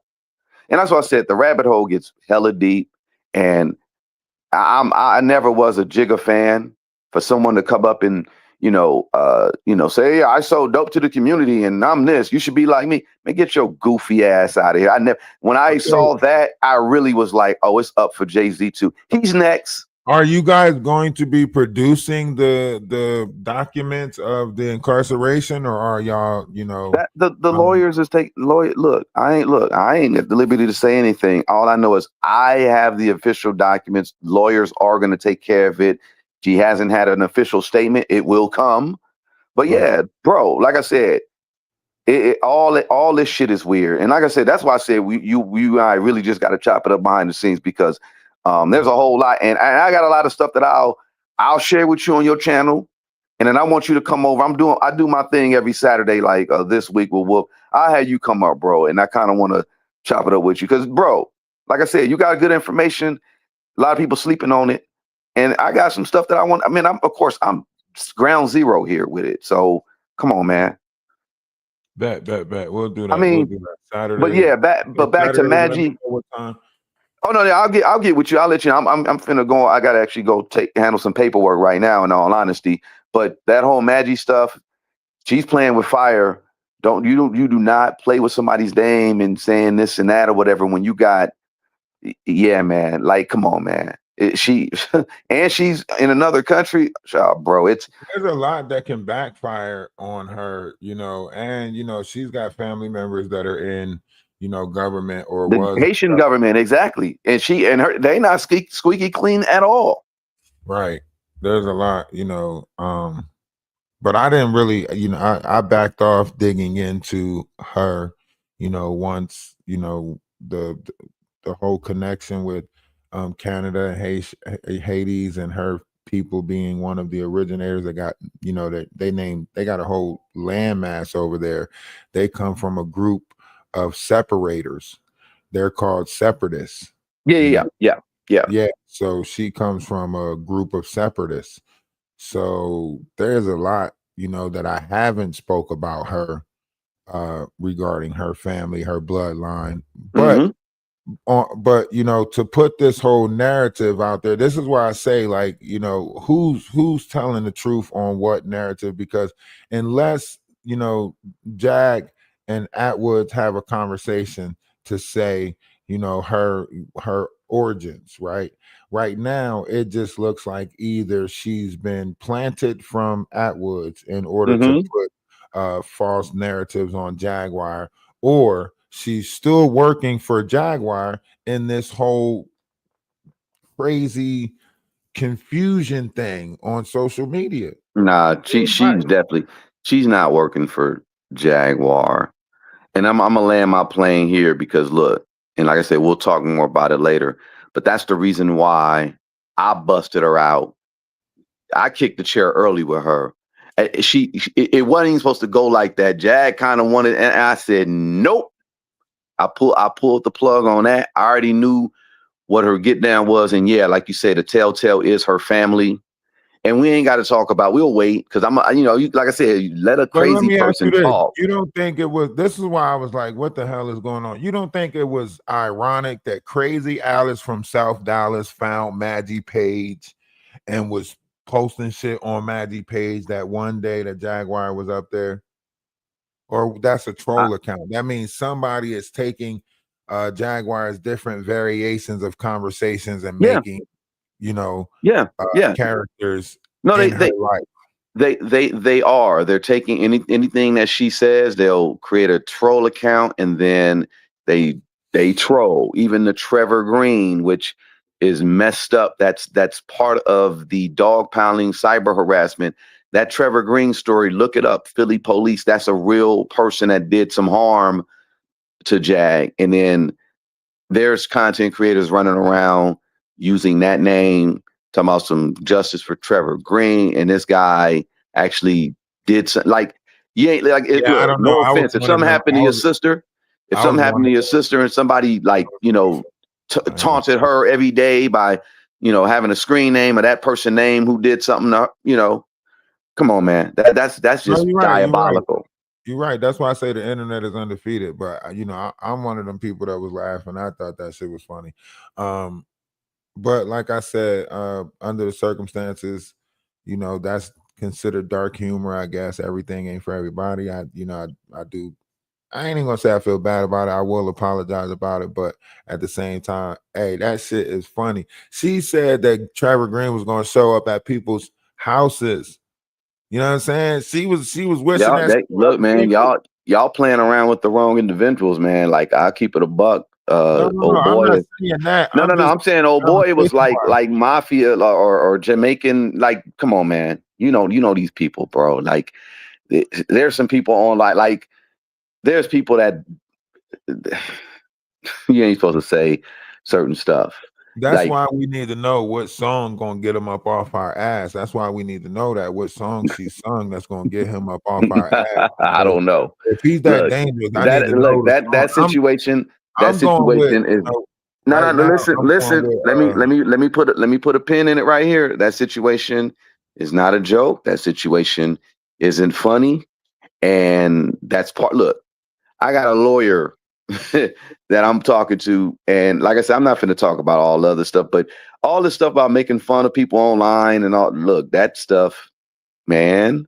And that's why I said the rabbit hole gets hella deep. And I never was a Jigga fan. For someone to come up and, say, yeah, I sold dope to the community and I'm this, you should be like me. Man, get your goofy ass out of here. When I saw that, I really was like, oh, it's up for Jay-Z too. He's next. Are you guys going to be producing the documents of the incarceration, or are y'all, the lawyers is look, I ain't at the liberty to say anything. All I know is I have the official documents. Lawyers are going to take care of it. She hasn't had an official statement. It will come. But yeah, bro, like I said, all this shit is weird. And like I said, that's why I said you and I really just got to chop it up behind the scenes, because there's a whole lot, and I got a lot of stuff that I'll share with you on your channel. And then I want you to come over. I do my thing every Saturday, like this week with Wolf. I'll have you come up, bro. And I kind of want to chop it up with you. Because, bro, like I said, you got good information. A lot of people sleeping on it. And I got some stuff that I want. I mean, I'm ground zero here with it. So come on, man. Bet. We'll do that. I mean, we'll do that Saturday. but yeah, back to Maggie. What time? Oh no, yeah, I'll get with you. I'll let you know. I'm finna go. I gotta actually go handle some paperwork right now, in all honesty. But that whole Maggie stuff, she's playing with fire. You do not play with somebody's name and saying this and that or whatever when you got, yeah, man. Like, come on, man. And she's in another country, bro. There's a lot that can backfire on her, and she's got family members that are in, government or the Haitian government, exactly. And they not squeaky clean at all. Right. There's a lot, but I didn't really, I backed off digging into her, once, the whole connection with Canada, Hades, and her people being one of the originators that got, that they got a whole landmass over there. They come from a group of separators. They're called separatists. Yeah. So she comes from a group of separatists. So there's a lot, that I haven't spoke about her regarding her family, her bloodline. But to put this whole narrative out there, this is why I say, like, who's telling the truth on what narrative? Because unless Jag and Atwoods have a conversation to say, her origins, right now it just looks like either she's been planted from Atwoods in order to put false narratives on Jaguar, or she's still working for Jaguar in this whole crazy confusion thing on social media. Nah, she's not working for Jaguar. And I'm gonna land my plane here because look, and like I said, we'll talk more about it later. But that's the reason why I busted her out. I kicked the chair early with her. It wasn't even supposed to go like that. Jag kind of wanted, and I said nope. I pulled the plug on that. I already knew what her get down was, and yeah, like you said, the telltale is her family. And we ain't got to talk about. We'll wait because like I said, let a crazy person talk. You don't think it was? This is why I was like, "What the hell is going on?" You don't think it was ironic that Crazy Alice from South Dallas found Maggie Page and was posting shit on Maggie Page that one day that Jaguar was up there? Or that's a troll account. That means somebody is taking Jaguar's different variations of conversations and making, characters in her life. They are. They're taking anything that she says, they'll create a troll account and then they troll. Even the Trevor Green, which is messed up. That's part of the dog pounding cyber harassment. That Trevor Green story, look it up. Philly police. That's a real person that did some harm to Jag. And then there's content creators running around using that name, talking about some justice for Trevor Green. And this guy actually did something like, look, no offense. If something happened to your sister, and somebody taunted her every day by, having a screen name of that person name who did something, come on, man. That's just diabolical. You're right. That's why I say the internet is undefeated. But I'm one of them people that was laughing. I thought that shit was funny. But like I said, under the circumstances, that's considered dark humor. I guess everything ain't for everybody. I ain't even gonna say I feel bad about it. I will apologize about it, but at the same time, hey, that shit is funny. She said that Trevor Green was gonna show up at people's houses. You know what I'm saying? She was wishing look, man, y'all playing around with the wrong individuals, man. Like, I'll keep it a buck. old I'm boy. not saying that. No, no, no. I'm saying old boy was conversation-wise. like mafia or Jamaican. Like, come on, man. You know these people, bro. Like, there's some people on like there's people that you ain't supposed to say certain stuff. That's Like, why we need to know what song gonna get him up off our ass. That's why we need to know that what song she sung that's gonna get him up off our ass. I Because don't know. if he's that Look, dangerous, I need to know the song. that I'm going with, situation is no. right now. Listen, I'm going listen. with Let me put a pin in it right here. That situation is not a joke. That situation isn't funny, and that's part. Look, I got a lawyer that I'm talking to, and like I said, I'm not going to talk about all the other stuff, but all this stuff about making fun of people online and all. Look, that stuff, man.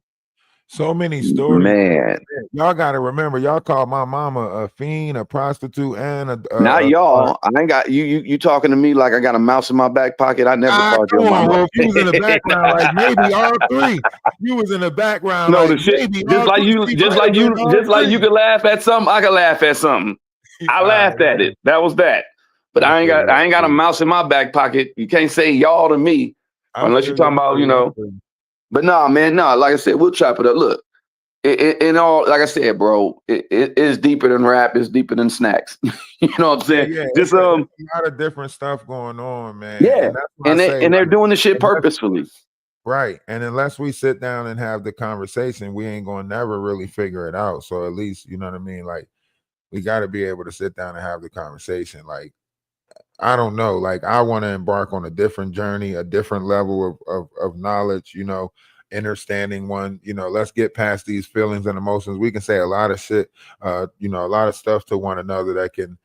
so many stories. Man, Y'all got to remember, y'all called my mama a fiend, a prostitute, and not y'all. I ain't got you talking to me like I got a mouse in my back pocket. I never called your come on, mama. well, if you was in the background, like maybe all three. You was in the background, No, like the shit. maybe Just all like three. you, She just might like have you, been all just like you three. could laugh at something, I could laugh at something. I All laughed right, at it. That was that. But I feel I ain't got a mouse in my back pocket. You can't say y'all to me I unless you're feel you. talking about, I feel you. But nah, man, nah. Like I said, we'll chop it up. Look, in all, like I said, bro, it is deeper than rap. It's deeper than snacks. You know what I'm saying? Yeah, Just it's a lot of different stuff going on, man. yeah. And that's why I say, And they're like, doing the shit unless, purposefully. right. And unless we sit down and have the conversation, we ain't gonna never really figure it out. So at least, you know what I mean? Like, we got to be able to sit down and have the conversation. Like, I don't know. Like, I want to embark on a different journey, a different level of knowledge, understanding one, let's get past these feelings and emotions. We can say a lot of shit, a lot of stuff to one another that can,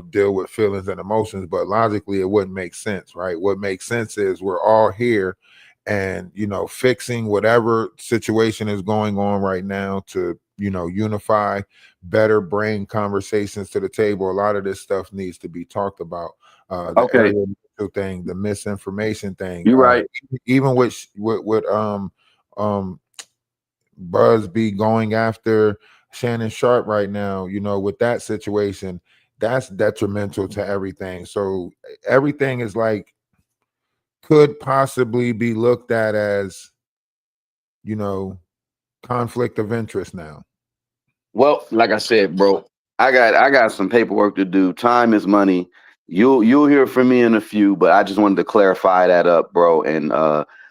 deal with feelings and emotions, but logically it wouldn't make sense, right? What makes sense is we're all here and, fixing whatever situation is going on right now to, unify, better bring conversations to the table. A lot of this stuff needs to be talked about. The Okay, area thing, the misinformation thing, you're right. even with Buzz be going after Shannon Sharp right now, with that situation, that's detrimental to everything. So everything is like could possibly be looked at as, conflict of interest now. Well, like I said, bro, I got some paperwork to do. Time is money. You'll hear from me in a few, but I just wanted to clarify that up, bro. And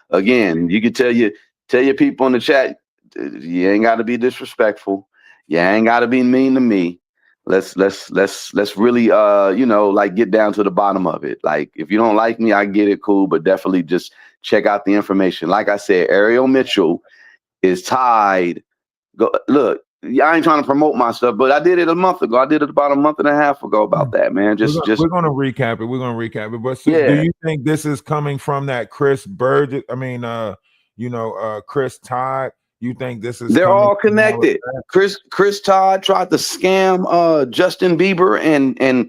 again, you can tell your people in the chat, you ain't got to be disrespectful. You ain't got to be mean to me. Let's really like get down to the bottom of it. Like if you don't like me, I get it, cool, but definitely just check out the information. Like I said, Ariel Mitchell is tied. Look, I ain't trying to promote my stuff, but I did it a month ago. I did it about a month and a half ago about that, man. We're gonna recap it. We're gonna recap it. But so, yeah. do you think this is coming from that Chris Burgess? I mean, Chris Todd. You think this is They're coming all from all of connected. that? Chris Todd tried to scam Justin Bieber and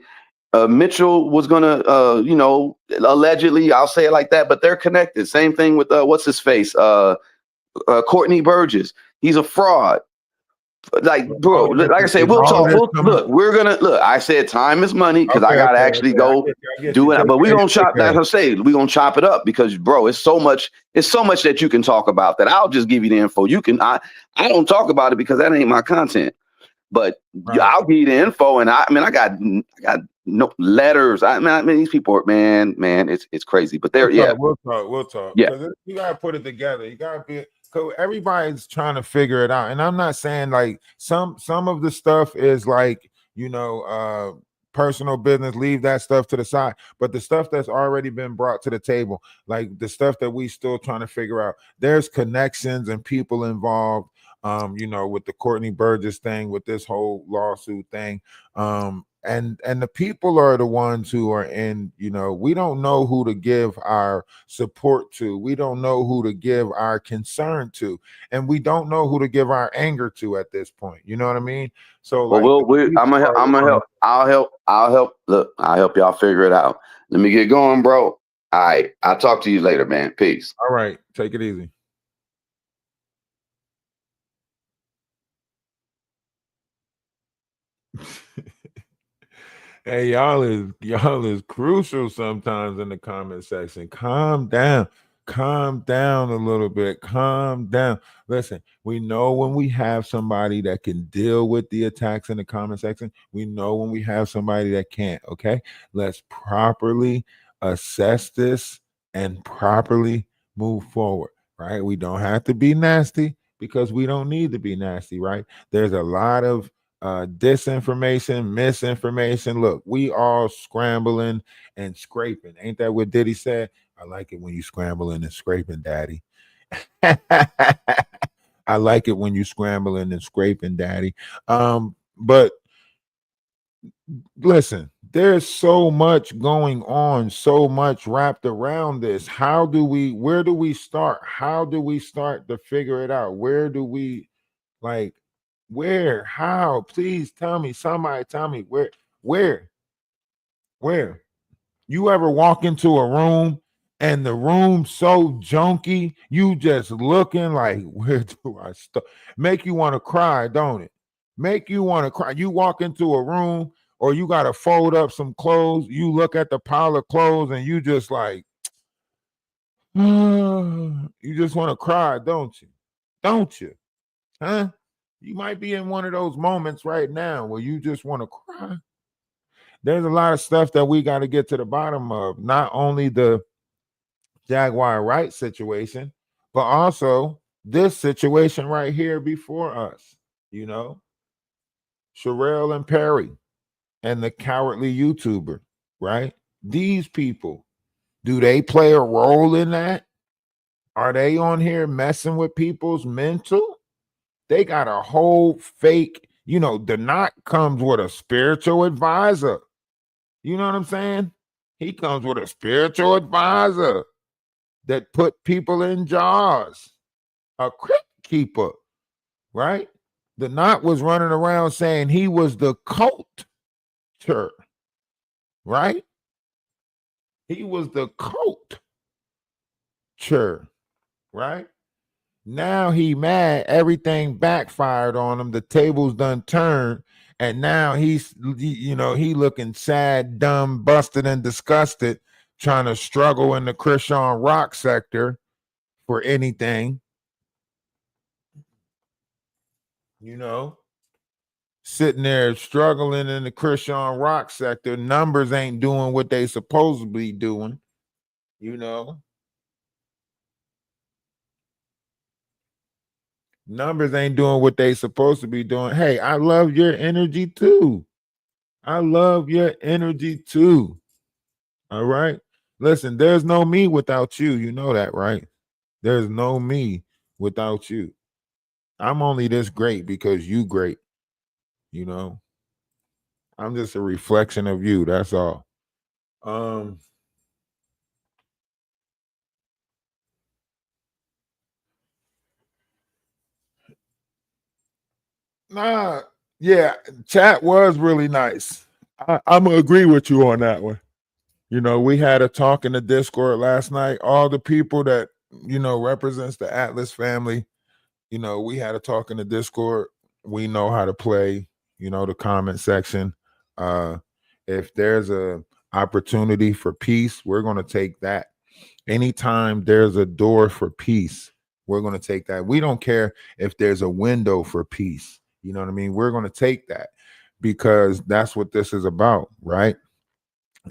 Mitchell was gonna allegedly, I'll say it like that, but they're connected. Same thing with what's his face? Courtney Burgess. He's a fraud. Like, bro, like I said, we'll talk. We're gonna look. I said time is money because I gotta actually go do it. But we're gonna chop. As I say, we're gonna chop it up because, bro, it's so much that you can talk about that I'll just give you the info. You can. I don't talk about it because that ain't my content. But I'll give you the info, and I got no letters. I mean, these people are man, it's crazy. But they're We'll talk. Yeah, you gotta put it together. You gotta be. Cause everybody's trying to figure it out, and I'm not saying like some of the stuff is like personal business. Leave that stuff to the side, but the stuff that's already been brought to the table, like the stuff that we still trying to figure out, there's connections and people involved. With the Courtney Burgess thing, with this whole lawsuit thing, and the people are the ones who are in, we don't know who to give our support to, we don't know who to give our concern to, and we don't know who to give our anger to at this point. You know what I mean? So like, I'm gonna help. I'll help. Look, I'll help y'all figure it out. Let me get going, bro. All right, I'll talk to you later, man. Peace. All right, take it easy. Hey, y'all is crucial sometimes in the comment section. Calm down a little bit. Calm down. Listen, we know when we have somebody that can deal with the attacks in the comment section. We know when we have somebody that can't. Okay, let's properly assess this and properly move forward. Right? We don't have to be nasty because we don't need to be nasty. Right? There's a lot of disinformation, misinformation. Look, we all scrambling and scraping. Ain't that what Diddy said? I like it when you scrambling and scraping, daddy. I like it when you scrambling and scraping, daddy. But listen, there's so much going on, so much wrapped around this. Where do we start? How do we start to figure it out? Where do we like where? How? Please tell me. Somebody tell me where? Where? You ever walk into a room and the room so junky, you just looking like, where do I start? Make you want to cry, don't it? Make you want to cry. You walk into a room or you got to fold up some clothes. You look at the pile of clothes and you just like, you just want to cry, don't you? Don't you? Huh? You might be in one of those moments right now where you just want to cry. There's a lot of stuff that we got to get to the bottom of. Not only the Jaguar Wright situation, but also this situation right here before us. You know, Sherelle and Perry and the cowardly YouTuber, right? These people, do they play a role in that? Are they on here messing with people's mental? They got a whole fake, the knot comes with a spiritual advisor. You know what I'm saying? He comes with a spiritual advisor that put people in jars, a crypt keeper, right? The knot was running around saying he was the culture, right? He was the culture, right? Now he mad, everything backfired on him. The tables done turned, and now he looking sad, dumb, busted, and disgusted, trying to struggle in the Christian rock sector for anything. Sitting there struggling in the Christian rock sector. Numbers ain't doing what they supposed to be doing, Numbers ain't doing what they supposed to be doing. Hey, I love your energy too. I love your energy too. All right. Listen, there's no me without you. You know that, right? There's no me without you. I'm only this great because you great. I'm just a reflection of you. That's all. Nah, yeah, chat was really nice. I'm gonna agree with you on that one. We had a talk in the Discord last night. All the people that represents the Atlas family. We had a talk in the Discord. We know how to play. The comment section. If there's a opportunity for peace, we're gonna take that. Anytime there's a door for peace, we're gonna take that. We don't care if there's a window for peace. You know what I mean? We're gonna take that because that's what this is about, right?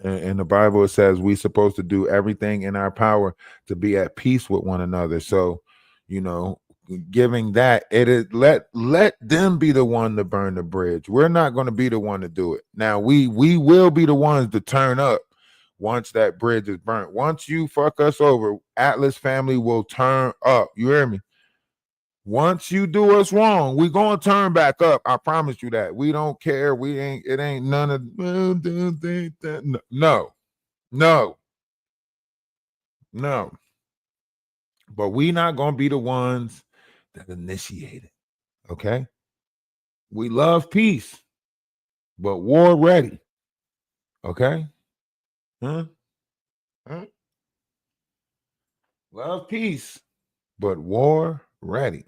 In the Bible, it says we're supposed to do everything in our power to be at peace with one another. So, giving that, it is let them be the one to burn the bridge. We're not going to be the one to do it. Now, we will be the ones to turn up once that bridge is burnt. Once you fuck us over, Atlas family will turn up. You hear me? Once you do us wrong, we gonna turn back up. I promise you that. We don't care. It ain't none of no. But we not gonna be the ones that initiate it. Okay. We love peace, but war ready. Okay. Huh? Love peace, but war ready.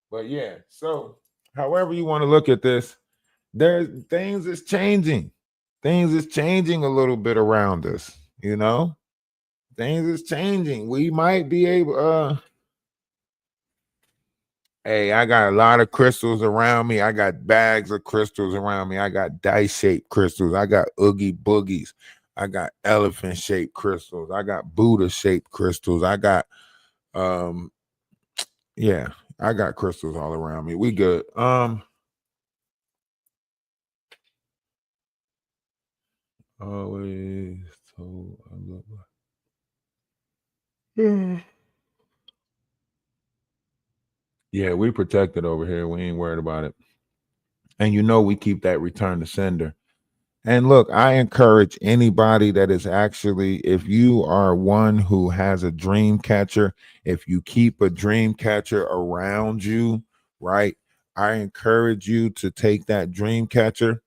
But yeah, so however you want to look at this, There's things is changing. Things is changing a little bit around us, you know? Things is changing. We might be able hey, I got a lot of crystals around me. I got bags of crystals around me. I got dice-shaped crystals. I got oogie boogies. I got elephant-shaped crystals. I got Buddha-shaped crystals. I got yeah, I got crystals all around me. We good. Always told I look like yeah, we protected over here. We ain't worried about it. And you know we keep that return to sender. And look, I encourage anybody that is actually, if you are one who has a dream catcher, if you keep a dream catcher around you, right? I encourage you to take that dream catcher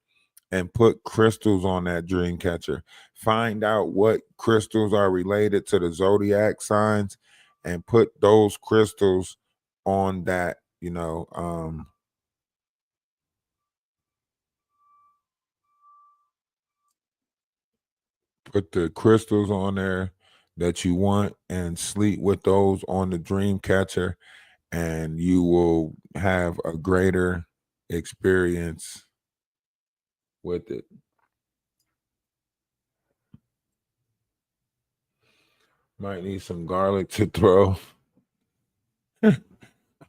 and put crystals on that dream catcher. Find out what crystals are related to the zodiac signs and put those crystals on that, put the crystals on there that you want and sleep with those on the dream catcher, and you will have a greater experience with it. Might need some garlic to throw.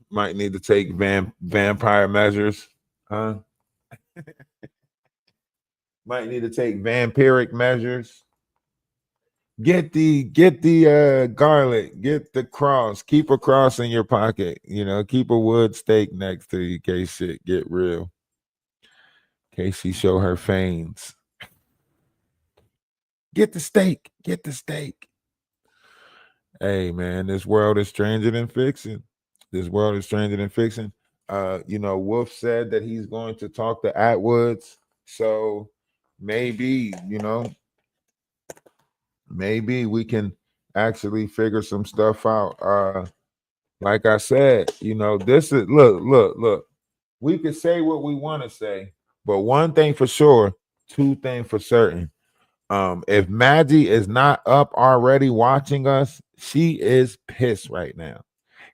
Might need to take vampire measures. Huh? Might need to take vampiric measures. Get the garlic, get the cross, keep a cross in your pocket, keep a wood stake next to you in case shit get real. In case she show her fangs. Get the steak, get the steak. Hey man, this world is stranger than fiction. This world is stranger than fiction. Wolf said that he's going to talk to Atwoods. So maybe, maybe we can actually figure some stuff out. Like I said, this is look. We can say what we want to say, but one thing for sure, two things for certain. If Maggie is not up already watching us, she is pissed right now.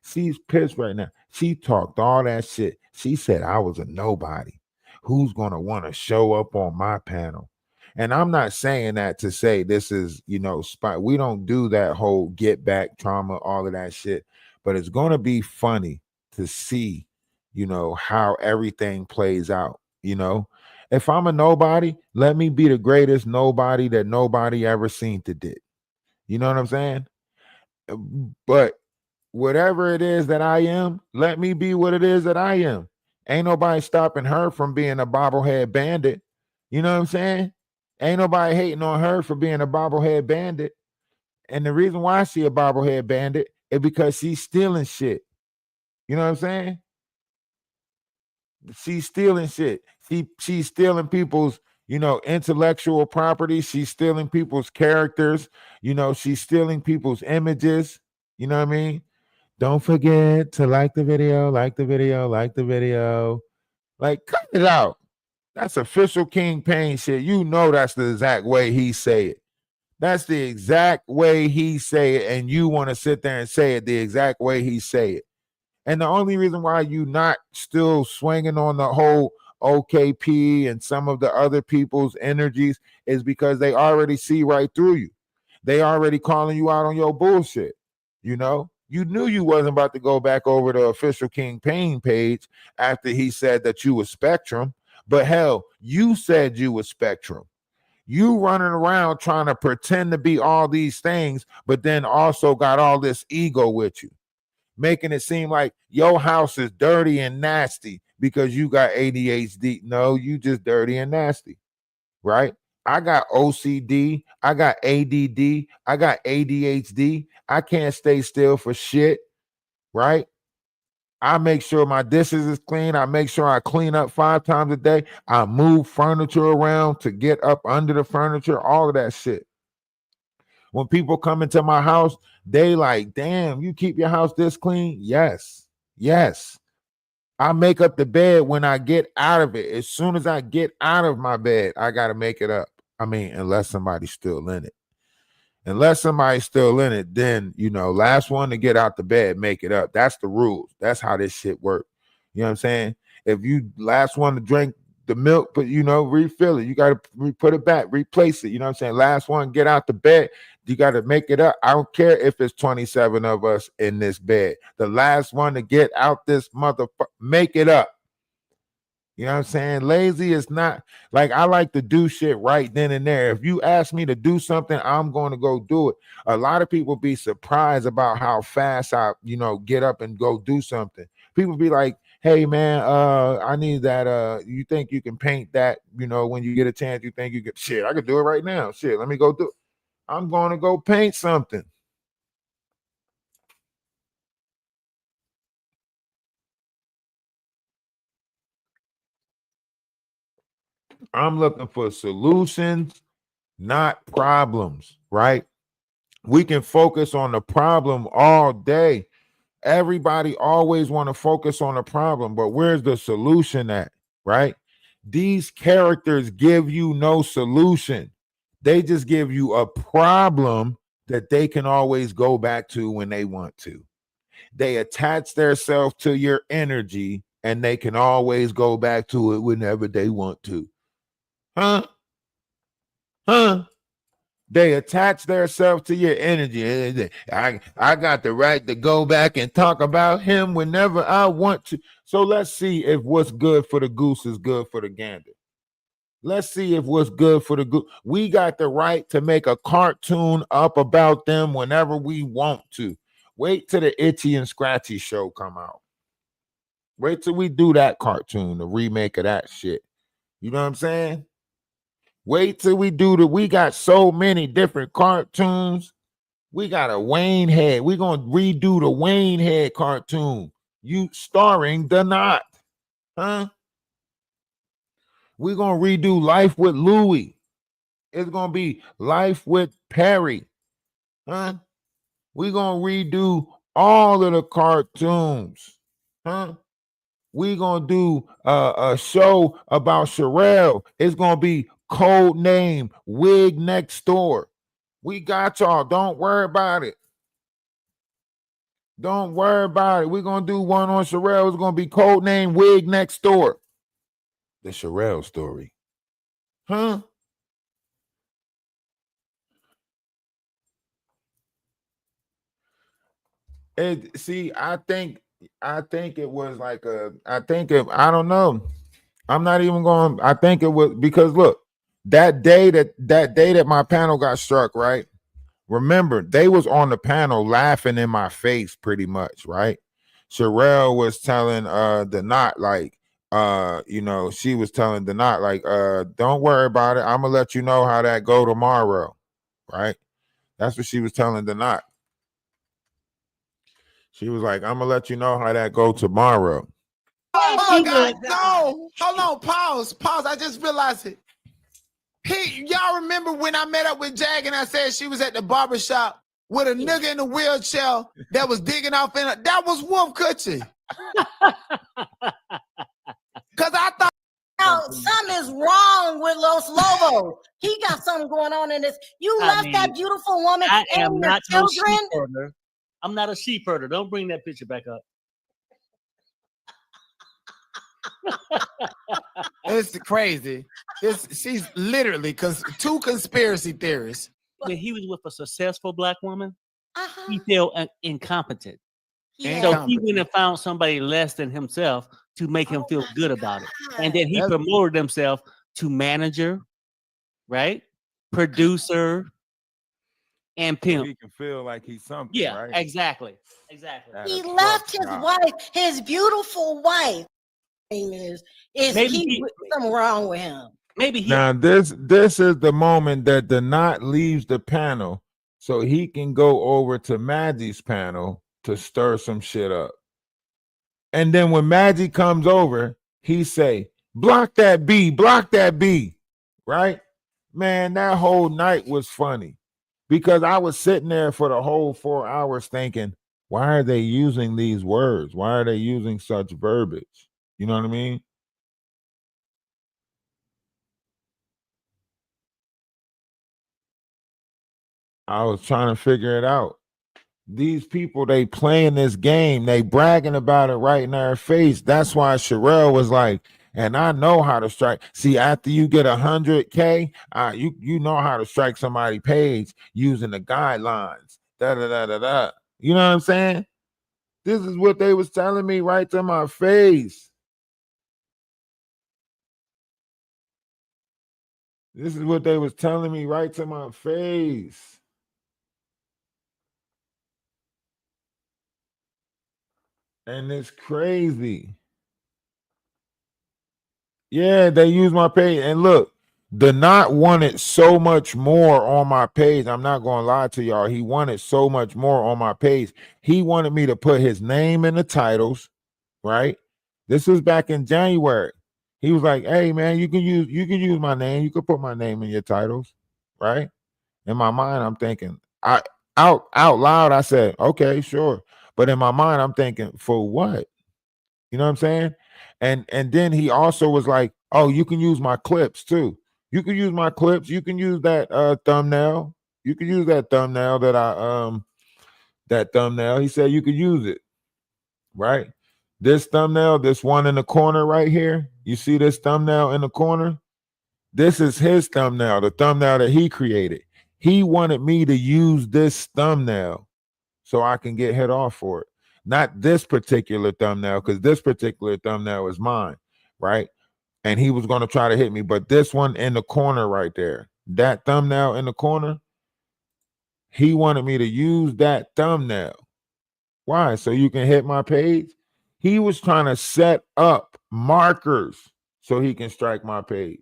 She's pissed right now. She talked all that shit. She said I was a nobody. Who's gonna want to show up on my panel? And I'm not saying that to say this is, spot. We don't do that whole get back trauma, all of that shit. But it's gonna be funny to see, how everything plays out. If I'm a nobody, let me be the greatest nobody that nobody ever seen to did. You know what I'm saying? But whatever it is that I am, let me be what it is that I am. Ain't nobody stopping her from being a bobblehead bandit. You know what I'm saying? Ain't nobody hating on her for being a bobblehead bandit. And the reason why she a bobblehead bandit is because she's stealing shit. You know what I'm saying? She's stealing shit. She's stealing people's, intellectual property. She's stealing people's characters. She's stealing people's images. You know what I mean? Don't forget to like the video, like the video, like the video. Like, cut it out. That's official King Payne shit. That's the exact way he say it. That's the exact way he say it. And you want to sit there and say it the exact way he say it. And the only reason why you not still swinging on the whole OKP and some of the other people's energies is because they already see right through you. They already calling you out on your bullshit. You knew you wasn't about to go back over the official King Payne page after he said that you was Spectrum. But hell, you said you was Spectrum. You running around trying to pretend to be all these things, but then also got all this ego with you, making it seem like your house is dirty and nasty because you got ADHD. No, you just dirty and nasty, right? I got OCD, I got ADD, I got ADHD. I can't stay still for shit, right? I make sure my dishes is clean. I make sure I clean up 5 times a day. I move furniture around to get up under the furniture, all of that shit. When people come into my house, they like, damn, you keep your house this clean? Yes. I make up the bed when I get out of it. As soon as I get out of my bed, I got to make it up. I mean, unless somebody's still in it. Unless somebody's still in it, then, last one to get out the bed, make it up. That's the rules. That's how this shit works. You know what I'm saying? If you last one to drink the milk, but, refill it. You got to put it back, replace it. You know what I'm saying? Last one, get out the bed. You got to make it up. I don't care if it's 27 of us in this bed. The last one to get out this motherfucker, make it up. You know what I'm saying? Lazy is not like I like to do shit right then and there. If you ask me to do something, I'm going to go do it. A lot of people be surprised about how fast I, get up and go do something. People be like, hey man, I need that. You think you can paint that, when you get a chance, you think you can shit, I could do it right now. Shit, let me go do it. I'm going to go paint something. I'm looking for solutions, not problems, right? We can focus on the problem all day. Everybody always want to focus on the problem, but where's the solution at, right? These characters give you no solution. They just give you a problem that they can always go back to when they want to. They attach themselves to your energy and they can always go back to it whenever they want to. Huh? They attach themselves to your energy. I got the right to go back and talk about him whenever I want to. So let's see if what's good for the goose is good for the gander. Let's see if what's good for the goose. We got the right to make a cartoon up about them whenever we want to. Wait till the Itchy and Scratchy show come out. Wait till we do that cartoon, the remake of that shit. You know what I'm saying? Wait till we got so many different cartoons. We got a Wayne Head. We're going to redo the Wayne Head cartoon. You starring the Knot. Huh? We're going to redo Life with Louie. It's going to be Life with Perry. Huh? We're going to redo all of the cartoons. Huh? We're going to do a show about Sherelle. It's going to be Code Name Wig Next Door. We got y'all. Don't worry about it. Don't worry about it. We're going to do one on Sherelle. It's going to be Code Name Wig Next Door. The Sherelle story. Huh? I think it was like I don't know. I'm not even going. I think it was because look, that day that my panel got struck, right? Remember, they was on the panel laughing in my face pretty much, right? Sherelle was telling the Knot, like, she was telling the Knot, like, don't worry about it. I'm gonna let you know how that go tomorrow, right? That's what she was telling the Knot. She was like, I'm gonna let you know how that go tomorrow. Oh my God, no. Hold on, pause. I just realized it. Y'all remember when I met up with Jag and I said she was at the barbershop with a nigga in a wheelchair that was digging off in her? That was Wolf Cutchy. Because I thought something is wrong with Los Lobos. He got something going on in this. You left that beautiful woman and your children. No, I'm not a sheep herder. Don't bring that picture back up. It's crazy. She's literally two conspiracy theorists. When he was with a successful black woman, he felt incompetent. Yeah. So he went and found somebody less than himself to make him feel good about it. And then he promoted himself to manager, right? Producer, and pimp. He can feel like he's something. Yeah, right? Exactly. He left his wife, his beautiful wife. Is something wrong with him? Now this is the moment that the Knot leaves the panel so he can go over to Maggie's panel to stir some shit up. And then when Maggie comes over, he say, block that B, right? Man, that whole night was funny because I was sitting there for the whole 4 hours thinking, why are they using these words? Why are they using such verbiage? You know what I mean? I was trying to figure it out. These people, they playing this game, they bragging about it right in our face. That's why Sherelle was like, and I know how to strike. See, after you get 100K, you know how to strike somebody's page using the guidelines. Da da da da da. You know what I'm saying? This is what they was telling me right to my face. This is what they was telling me right to my face. And it's crazy. Yeah, they use my page. And look, the Knot wanted so much more on my page. I'm not going to lie to y'all. He wanted so much more on my page. He wanted me to put his name in the titles, right? This was back in January. He was like, "Hey man, you can use my name. You can put my name in your titles," right? In my mind, I'm thinking, out loud, I said, "Okay, sure." But in my mind, I'm thinking, for what? You know what I'm saying? And then he also was like, "Oh, you can use my clips too. You can use my clips. You can use that thumbnail. You can use that thumbnail that thumbnail." He said you could use it, right? This thumbnail, this one in the corner right here. You see this thumbnail in the corner? This is his thumbnail, the thumbnail that he created. He wanted me to use this thumbnail so I can get hit off for it. Not this particular thumbnail, because this particular thumbnail is mine, right? And he was going to try to hit me, but this one in the corner right there, that thumbnail in the corner, he wanted me to use that thumbnail. Why? So you can hit my page? He was trying to set up markers so he can strike my page.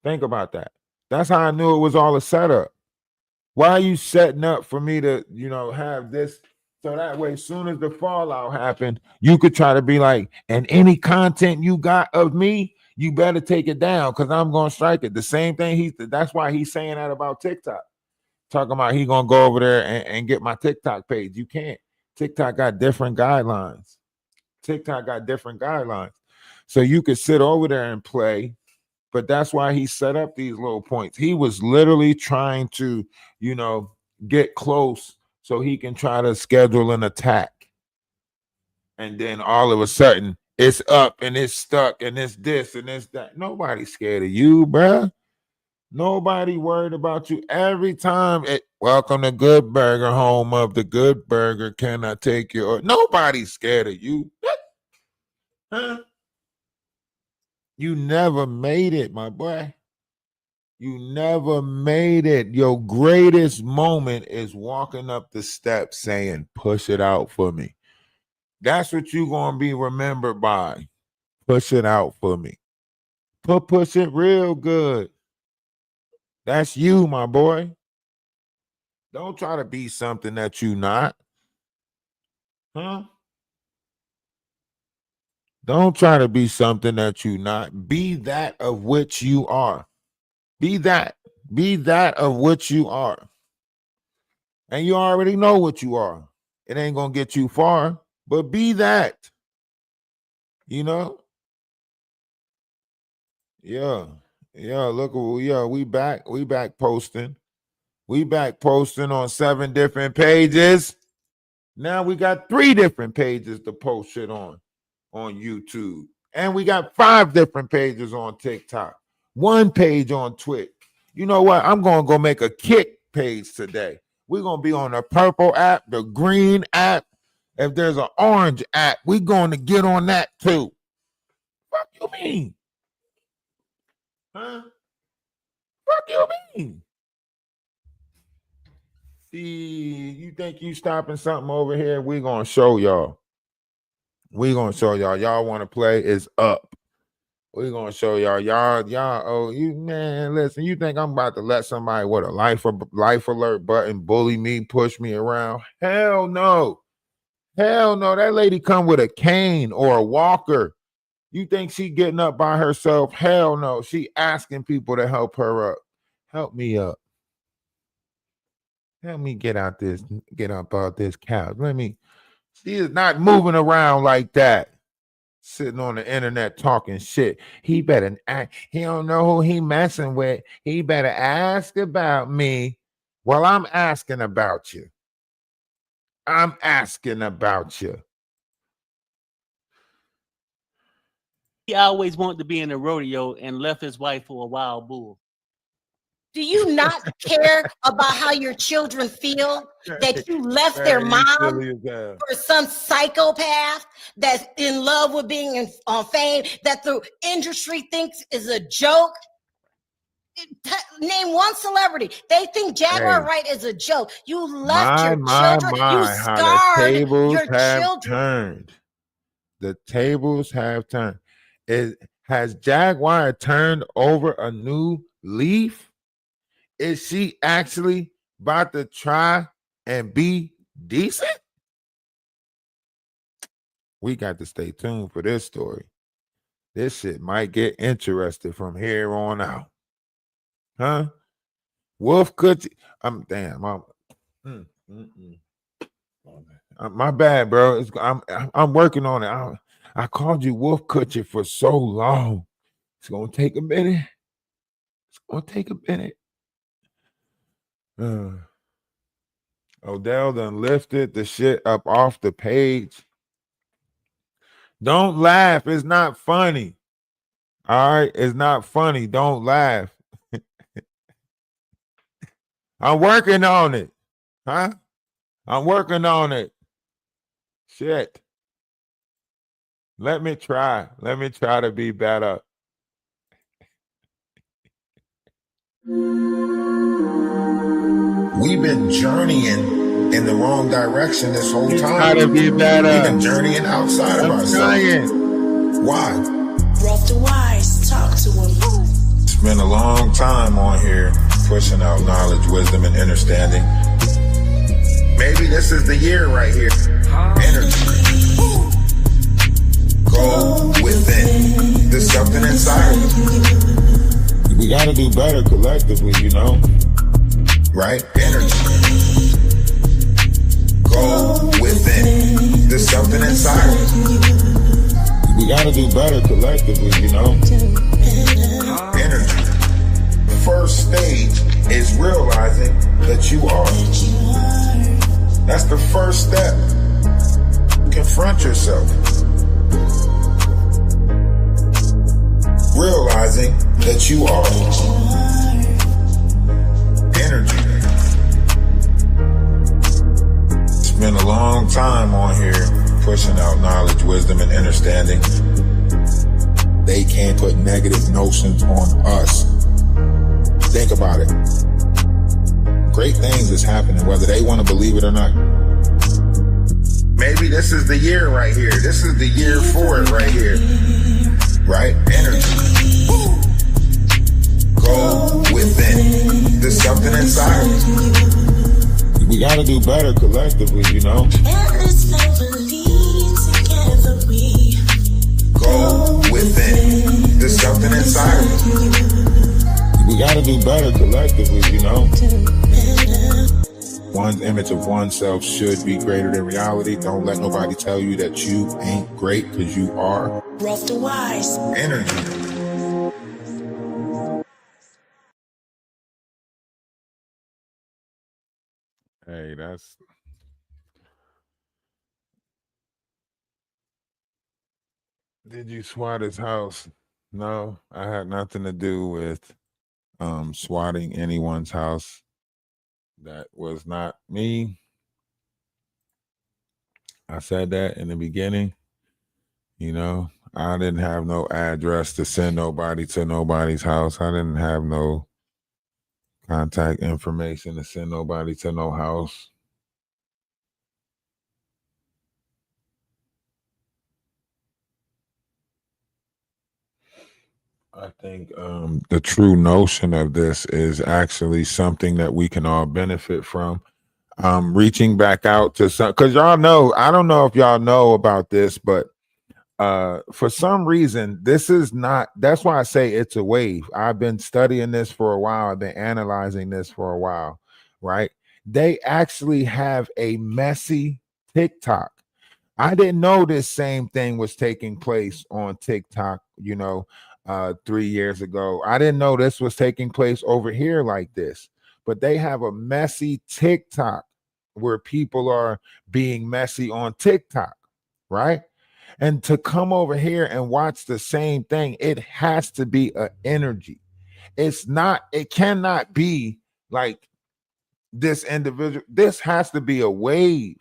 Think about that. That's how I knew it was all a setup. Why are you setting up for me to, have this? So that way, as soon as the fallout happened, you could try to be like, and any content you got of me, you better take it down because I'm going to strike it. The same thing that's why he's saying that about TikTok. Talking about he going to go over there and get my TikTok page. You can't. TikTok got different guidelines. So you could sit over there and play, but that's why he set up these little points. He was literally trying to, get close so he can try to schedule an attack. And then all of a sudden, it's up and it's stuck and it's this and it's that. Nobody's scared of you, bruh. Nobody worried about you. Every time welcome to Good Burger, home of the Good Burger. Can I take you? Nobody's scared of you. Huh? You never made it, my boy. You never made it. Your greatest moment is walking up the steps saying, push it out for me. That's what you're going to be remembered by. Push it out for me. Push it real good. That's you, my boy. Don't try to be something that you're not. Huh? Don't try to be something that you're not. Be that of which you are. Be that. Be that of which you are. And you already know what you are. It ain't going to get you far, but be that. Yeah. Look, we back posting. We back posting on 7 different pages. Now we got 3 different pages to post shit on YouTube. And we got 5 different pages on TikTok. 1 page on Twitch. You know what? I'm going to go make a Kick page today. We're going to be on the purple app, the green app. If there's an orange app, we're going to get on that too. Fuck you mean? Huh? Fuck you mean? See, you think you stopping something over here? We're going to show y'all. Y'all want to play? It's up. We're going to show y'all, man, listen, you think I'm about to let somebody with a life alert button bully me, push me around? Hell no. Hell no. That lady come with a cane or a walker. You think she getting up by herself? Hell no. She asking people to help her up. Help me up. Help me get out this couch. She is not moving around like that. sitting on the internet talking shit. He better act. He don't know who he messing with. He better ask about me. Well, I'm asking about you. I'm asking about you. He always wanted to be in a rodeo and left his wife for a wild bull. Do you not care about how your children feel that you left their mom for some psychopath that's in love with being on fame that the industry thinks is a joke? Name one celebrity. They think Jaguar Wright is a joke. You left your children. You scarred your children. Turned. The tables have turned. Has Jaguar turned over a new leaf? Is she actually about to try and be decent? We got to stay tuned for this story. This shit might get interesting from here on out. Huh? Wolf Coochie. My bad, bro. I'm working on it. I called you Wolf Coochie for so long. It's gonna take a minute. Odell done lifted the shit up off the page. Don't laugh. It's not funny. All right, it's not funny. Don't laugh. I'm working on it. Huh? I'm working on it. Shit. Let me try. Let me try to be better. We've been journeying in the wrong direction this whole time. Try to be better. We've been journeying outside of ourselves. Trying. Why? Rough the wise, talk to him. It's been a long time on here pushing out knowledge, wisdom, and understanding. Maybe this is the year right here. Energy. Go within. There's something inside of you. We got to do better collectively, you know? Right? Energy. Go within. There's something inside of you. We got to do better collectively, you know? Energy. The first stage is realizing that you are. That's the first step. Confront yourself. Realizing that you are. Energy. It's been a long time on here pushing out knowledge, wisdom, and understanding. They can't put negative notions on us. Think about it. Great things is happening, whether they want to believe it or not. Maybe this is the year right here. This is the year for it right here. Right? Energy. Go within. There's something inside of you. We got to do better collectively, you know? Go within. There's something inside of you. We got to do better collectively, you know? One's image of oneself should be greater than reality. Don't let nobody tell you that you ain't great, because you are. Rough the wise. Energy. Hey, that's... Did you swat his house? No, I had nothing to do with swatting anyone's house. That was not me. I said that in the beginning. You know, I didn't have no address to send nobody to nobody's house. I didn't have no contact information to send nobody to no house. I think the true notion of this is actually something that we can all benefit from. Reaching back out to some, because y'all know, I don't know if y'all know about this, but for some reason, this is not, that's why I say it's a wave. I've been studying this for a while. I've been analyzing this for a while, right? They actually have a messy TikTok. I didn't know this same thing was taking place on TikTok, 3 years ago. I didn't know this was taking place over here like this. But they have a messy TikTok where people are being messy on TikTok, right? And to come over here and watch the same thing, it has to be an energy. It cannot be like this individual. This has to be a wave.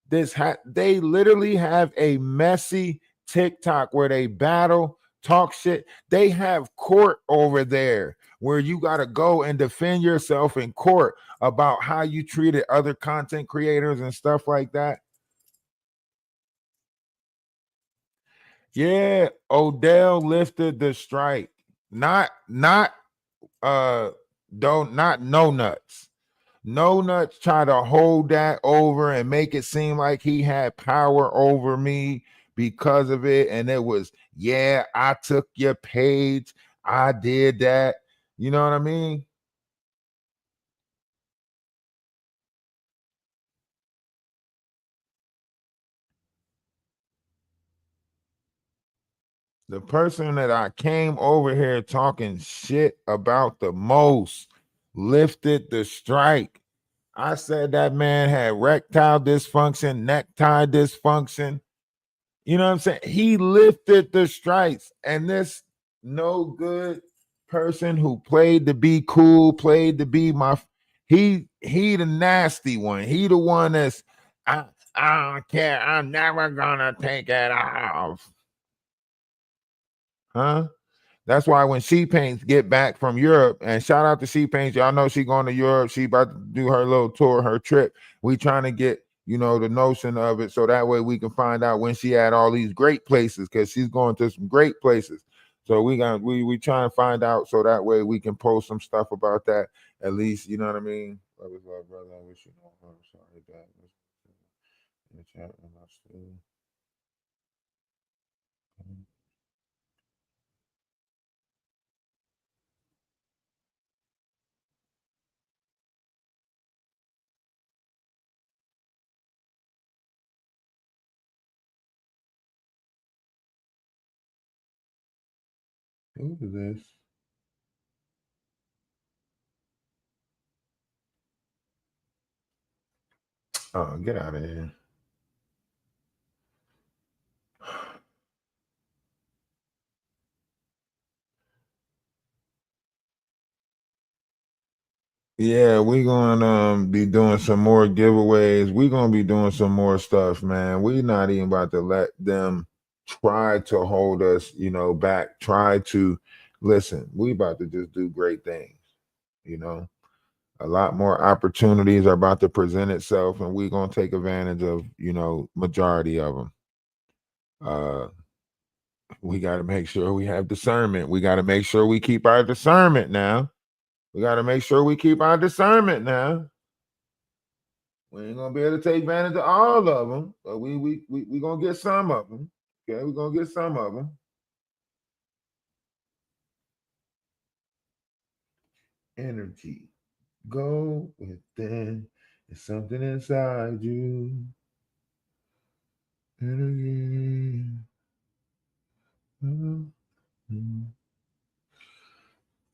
They literally have a messy TikTok where they battle, talk shit. They have court over there where you got to go and defend yourself in court about how you treated other content creators and stuff like that. Yeah, Odell lifted the strike. Not don't not no nuts. No nuts try to hold that over and make it seem like he had power over me because of it. And it was, yeah, I took your page. I did that. You know what I mean? The person that I came over here talking shit about the most lifted the strike. I said that man had erectile dysfunction, necktie dysfunction. You know what I'm saying? He lifted the strikes, and this no good person who played to be cool, played to be he the nasty one. He the one that's I don't care. I'm never gonna take it off. Huh? That's why when She Paints get back from Europe, and shout out to She Paints, y'all know she going to Europe. She about to do her little tour, her trip. We trying to get the notion of it, so that way we can find out when she had all these great places, because she's going to some great places. So we try and find out, so that way we can post some stuff about that. At least, you know what I mean. Love is love, brother. I wish you know. I'm sorry that. Who is this? Oh, get out of here. Yeah, we're gonna be doing some more giveaways. We're gonna be doing some more stuff, man. We're not even about to let them try to hold us, back. Try to listen. We about to just do great things. A lot more opportunities are about to present itself, and we're gonna take advantage of, majority of them. We got to make sure we have discernment. We got to make sure we keep our discernment now. We got to make sure we keep our discernment now. We ain't gonna be able to take advantage of all of them, but we gonna get some of them. Okay, we're gonna get some of them. Energy, go within. It's something inside you. Energy.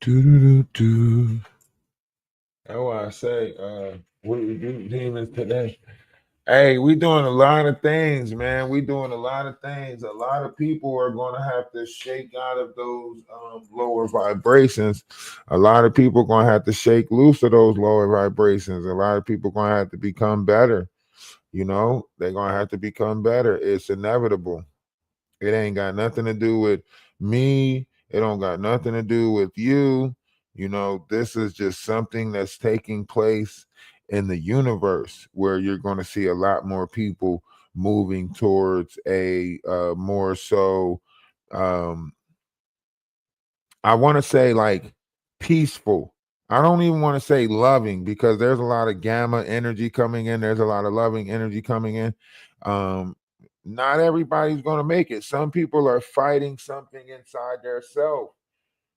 Do. That's why I say, what we do demons today. Hey, we doing a lot of things, man. We doing a lot of things. A lot of people are going to have to shake out of those lower vibrations. A lot of people are going to have to shake loose of those lower vibrations. A lot of people are going to have to become better. They're going to have to become better. It's inevitable. It ain't got nothing to do with me. It don't got nothing to do with you. This is just something that's taking place in the universe, where you're going to see a lot more people moving towards a more so I want to say like peaceful. I don't even want to say loving, because there's a lot of gamma energy coming in. There's a lot of loving energy coming in. Not everybody's going to make it. Some people are fighting something inside their self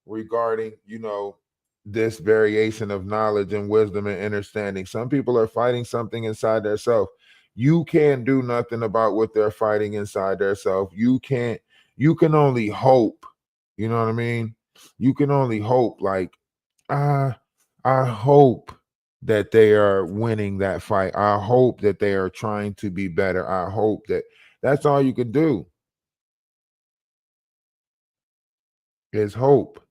regarding, this variation of knowledge and wisdom and understanding. Some people are fighting something inside their self You can't do nothing about what they're fighting inside their self. You can only hope. You know what I mean? You can only hope, like, I hope that they are winning that fight. I hope that they are trying to be better. I hope that that's all you can do is hope.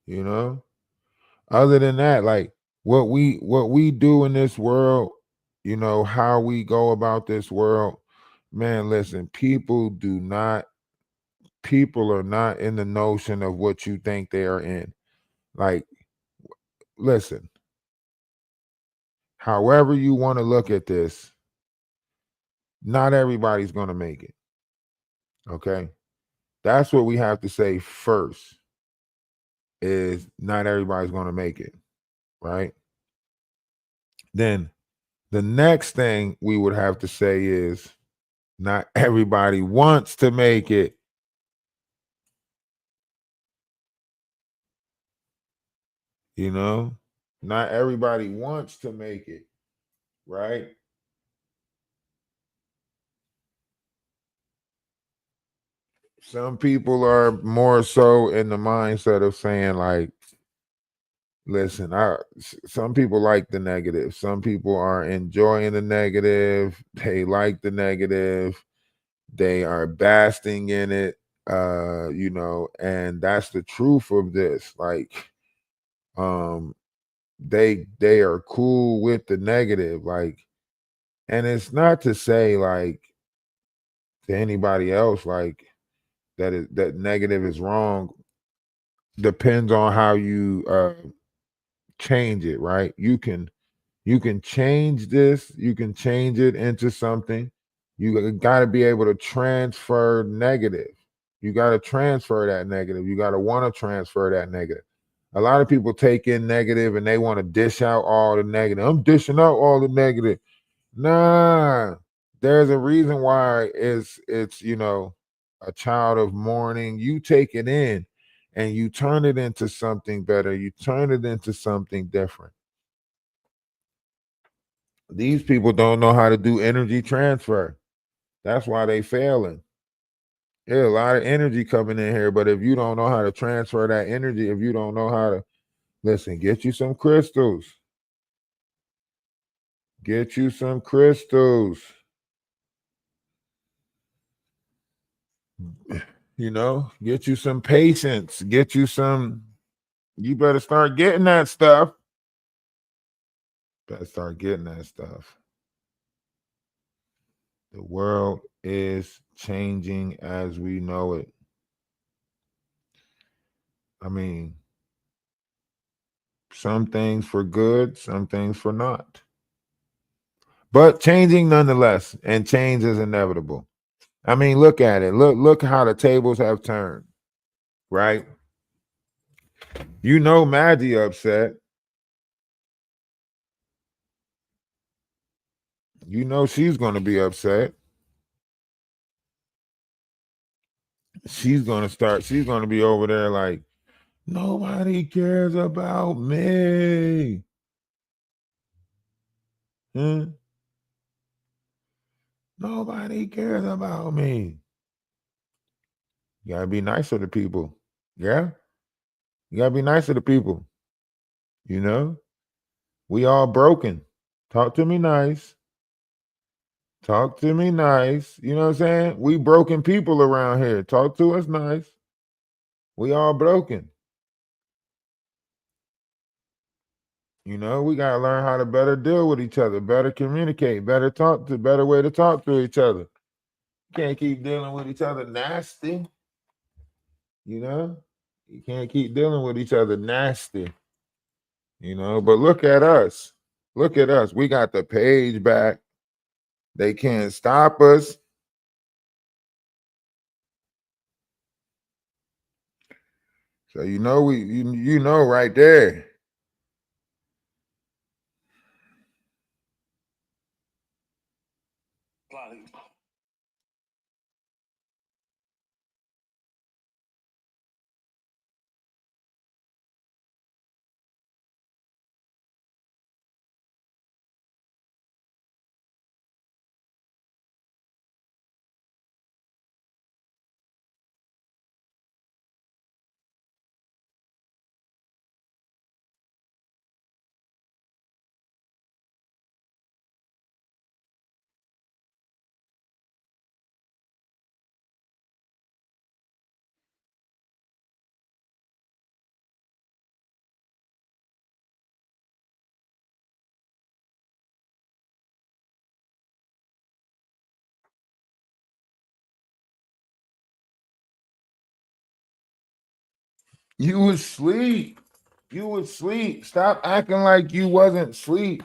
You know? Other than that, like what we do in this world, you know, how we go about this world, man, listen, people are not in the notion of what you think they are in. Like, listen, however you want to look at this, not everybody's going to make it. Okay? That's what we have to say first, is not everybody's going to make it, right? Then the next thing we would have to say is not everybody wants to make it. You know, not everybody wants to make it, right? Some people are more so in the mindset of saying, like, listen, some people like the negative. Some people are enjoying the negative. They like the negative. They are basking in it. You know, and that's the truth of this. Like, they are cool with the negative. Like, and it's not to say, like, to anybody else, like, that negative is wrong. Depends on how you change it, right? You can change this, you can change it into something. You got to be able to transfer negative. You got to transfer that negative. You got to want to transfer that negative. A lot of people take in negative and they want to dish out all the negative. I'm dishing out all the negative. Nah, there's a reason why it's you know, a child of mourning. You take it in and you turn it into something better. You turn it into something different. These people don't know how to do energy transfer. That's why they failing. There's a lot of energy coming in here, but if you don't know how to transfer that energy, if you don't know how to listen, get you some crystals. Get you some crystals. You know, get you some patience. Get you some. You better start getting that stuff. Better start getting that stuff. The world is changing as we know it. I mean, some things for good, some things for not. But changing nonetheless, and change is inevitable. I mean, look at it. Look how the tables have turned, right? You know Maggie upset. You know she's going to be upset. She's going to be over there like, nobody cares about me. Hmm? Nobody cares about me. You gotta be nicer to people. Yeah? You gotta be nicer to people. You know? We all broken. Talk to me nice. Talk to me nice. You know what I'm saying? We broken people around here. Talk to us nice. We all broken. You know, we gotta learn how to better deal with each other, better communicate, better way to talk to each other. Can't keep dealing with each other nasty. You know? You can't keep dealing with each other nasty. You know, but look at us. Look at us. We got the page back. They can't stop us. So you know you know right there. You was asleep. You was asleep. Stop acting like you wasn't asleep.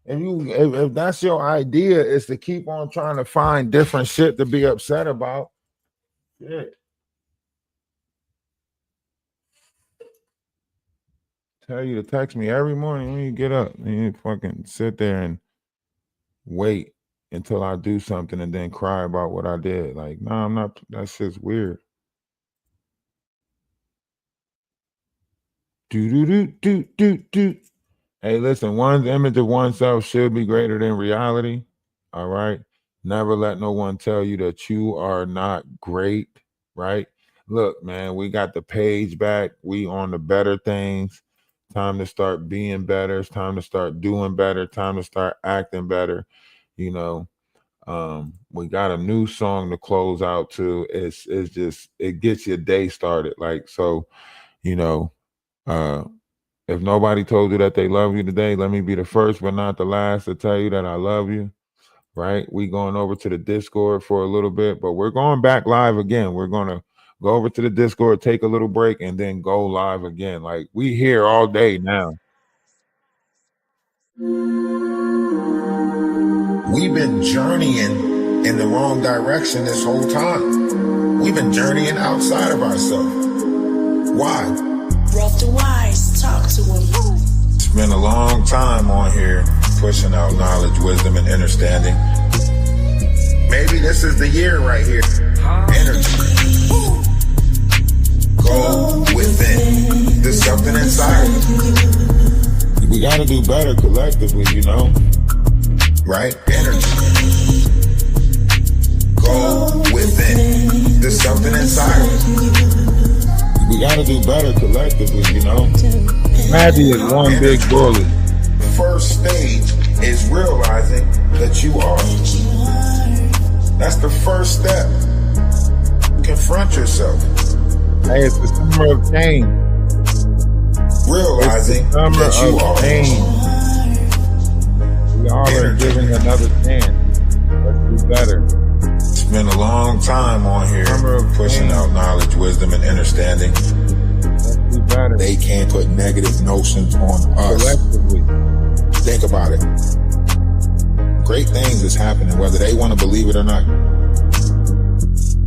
If that's your idea, is to keep on trying to find different shit to be upset about. Shit. Tell you to text me every morning when you get up. And you fucking sit there and wait until I do something and then cry about what I did. Like, no, I'm not. That shit's weird. Do. Hey, listen, one's image of oneself should be greater than reality. All right. Never let no one tell you that you are not great. Right. Look, man, we got the page back. We on the better things. Time to start being better. It's time to start doing better. Time to start acting better. You know, we got a new song to close out to. It's just, it gets your day started. Like, so, you know, if nobody told you that they love you today, let me be the first but not the last to tell you that I love you. Right? We going over to the Discord for a little bit, but we're going back live again. We're going to go over to the Discord, take a little break, and then go live again. Like, we here all day now. We've been journeying in the wrong direction this whole time. We've been journeying outside of ourselves. Why? Rough the wise, talk to him. It's been a long time on here pushing out knowledge, wisdom, and understanding. Maybe this is the year right here. Energy. Go within. There's something inside. We got to do better collectively, you know? Right? Energy. Go within. There's something inside. We got to do better collectively, you know? Magic is one big bully. First stage is realizing that you are. That's the first step. Confront yourself. Hey, it's the summer of pain. Realizing that you are. Pain. We all are giving another chance. Let's do better. It's been a long time on here pushing out knowledge, wisdom, and understanding. Let's do better. They can't put negative notions on us. Collectively. Think about it. Great things is happening, whether they want to believe it or not.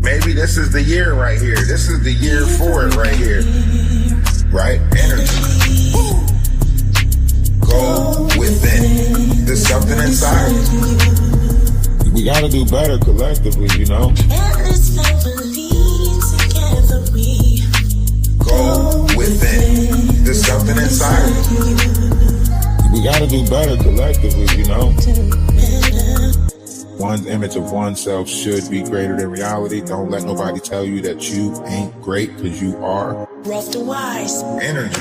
Maybe this is the year right here. This is the year for it right here. Right? Energy. Go within. There's something inside. We got to do better collectively, you know? Go within. There's something inside. We got to do better collectively, you know? One's image of oneself should be greater than reality. Don't let nobody tell you that you ain't great, because you are. Rough the wise. Energy.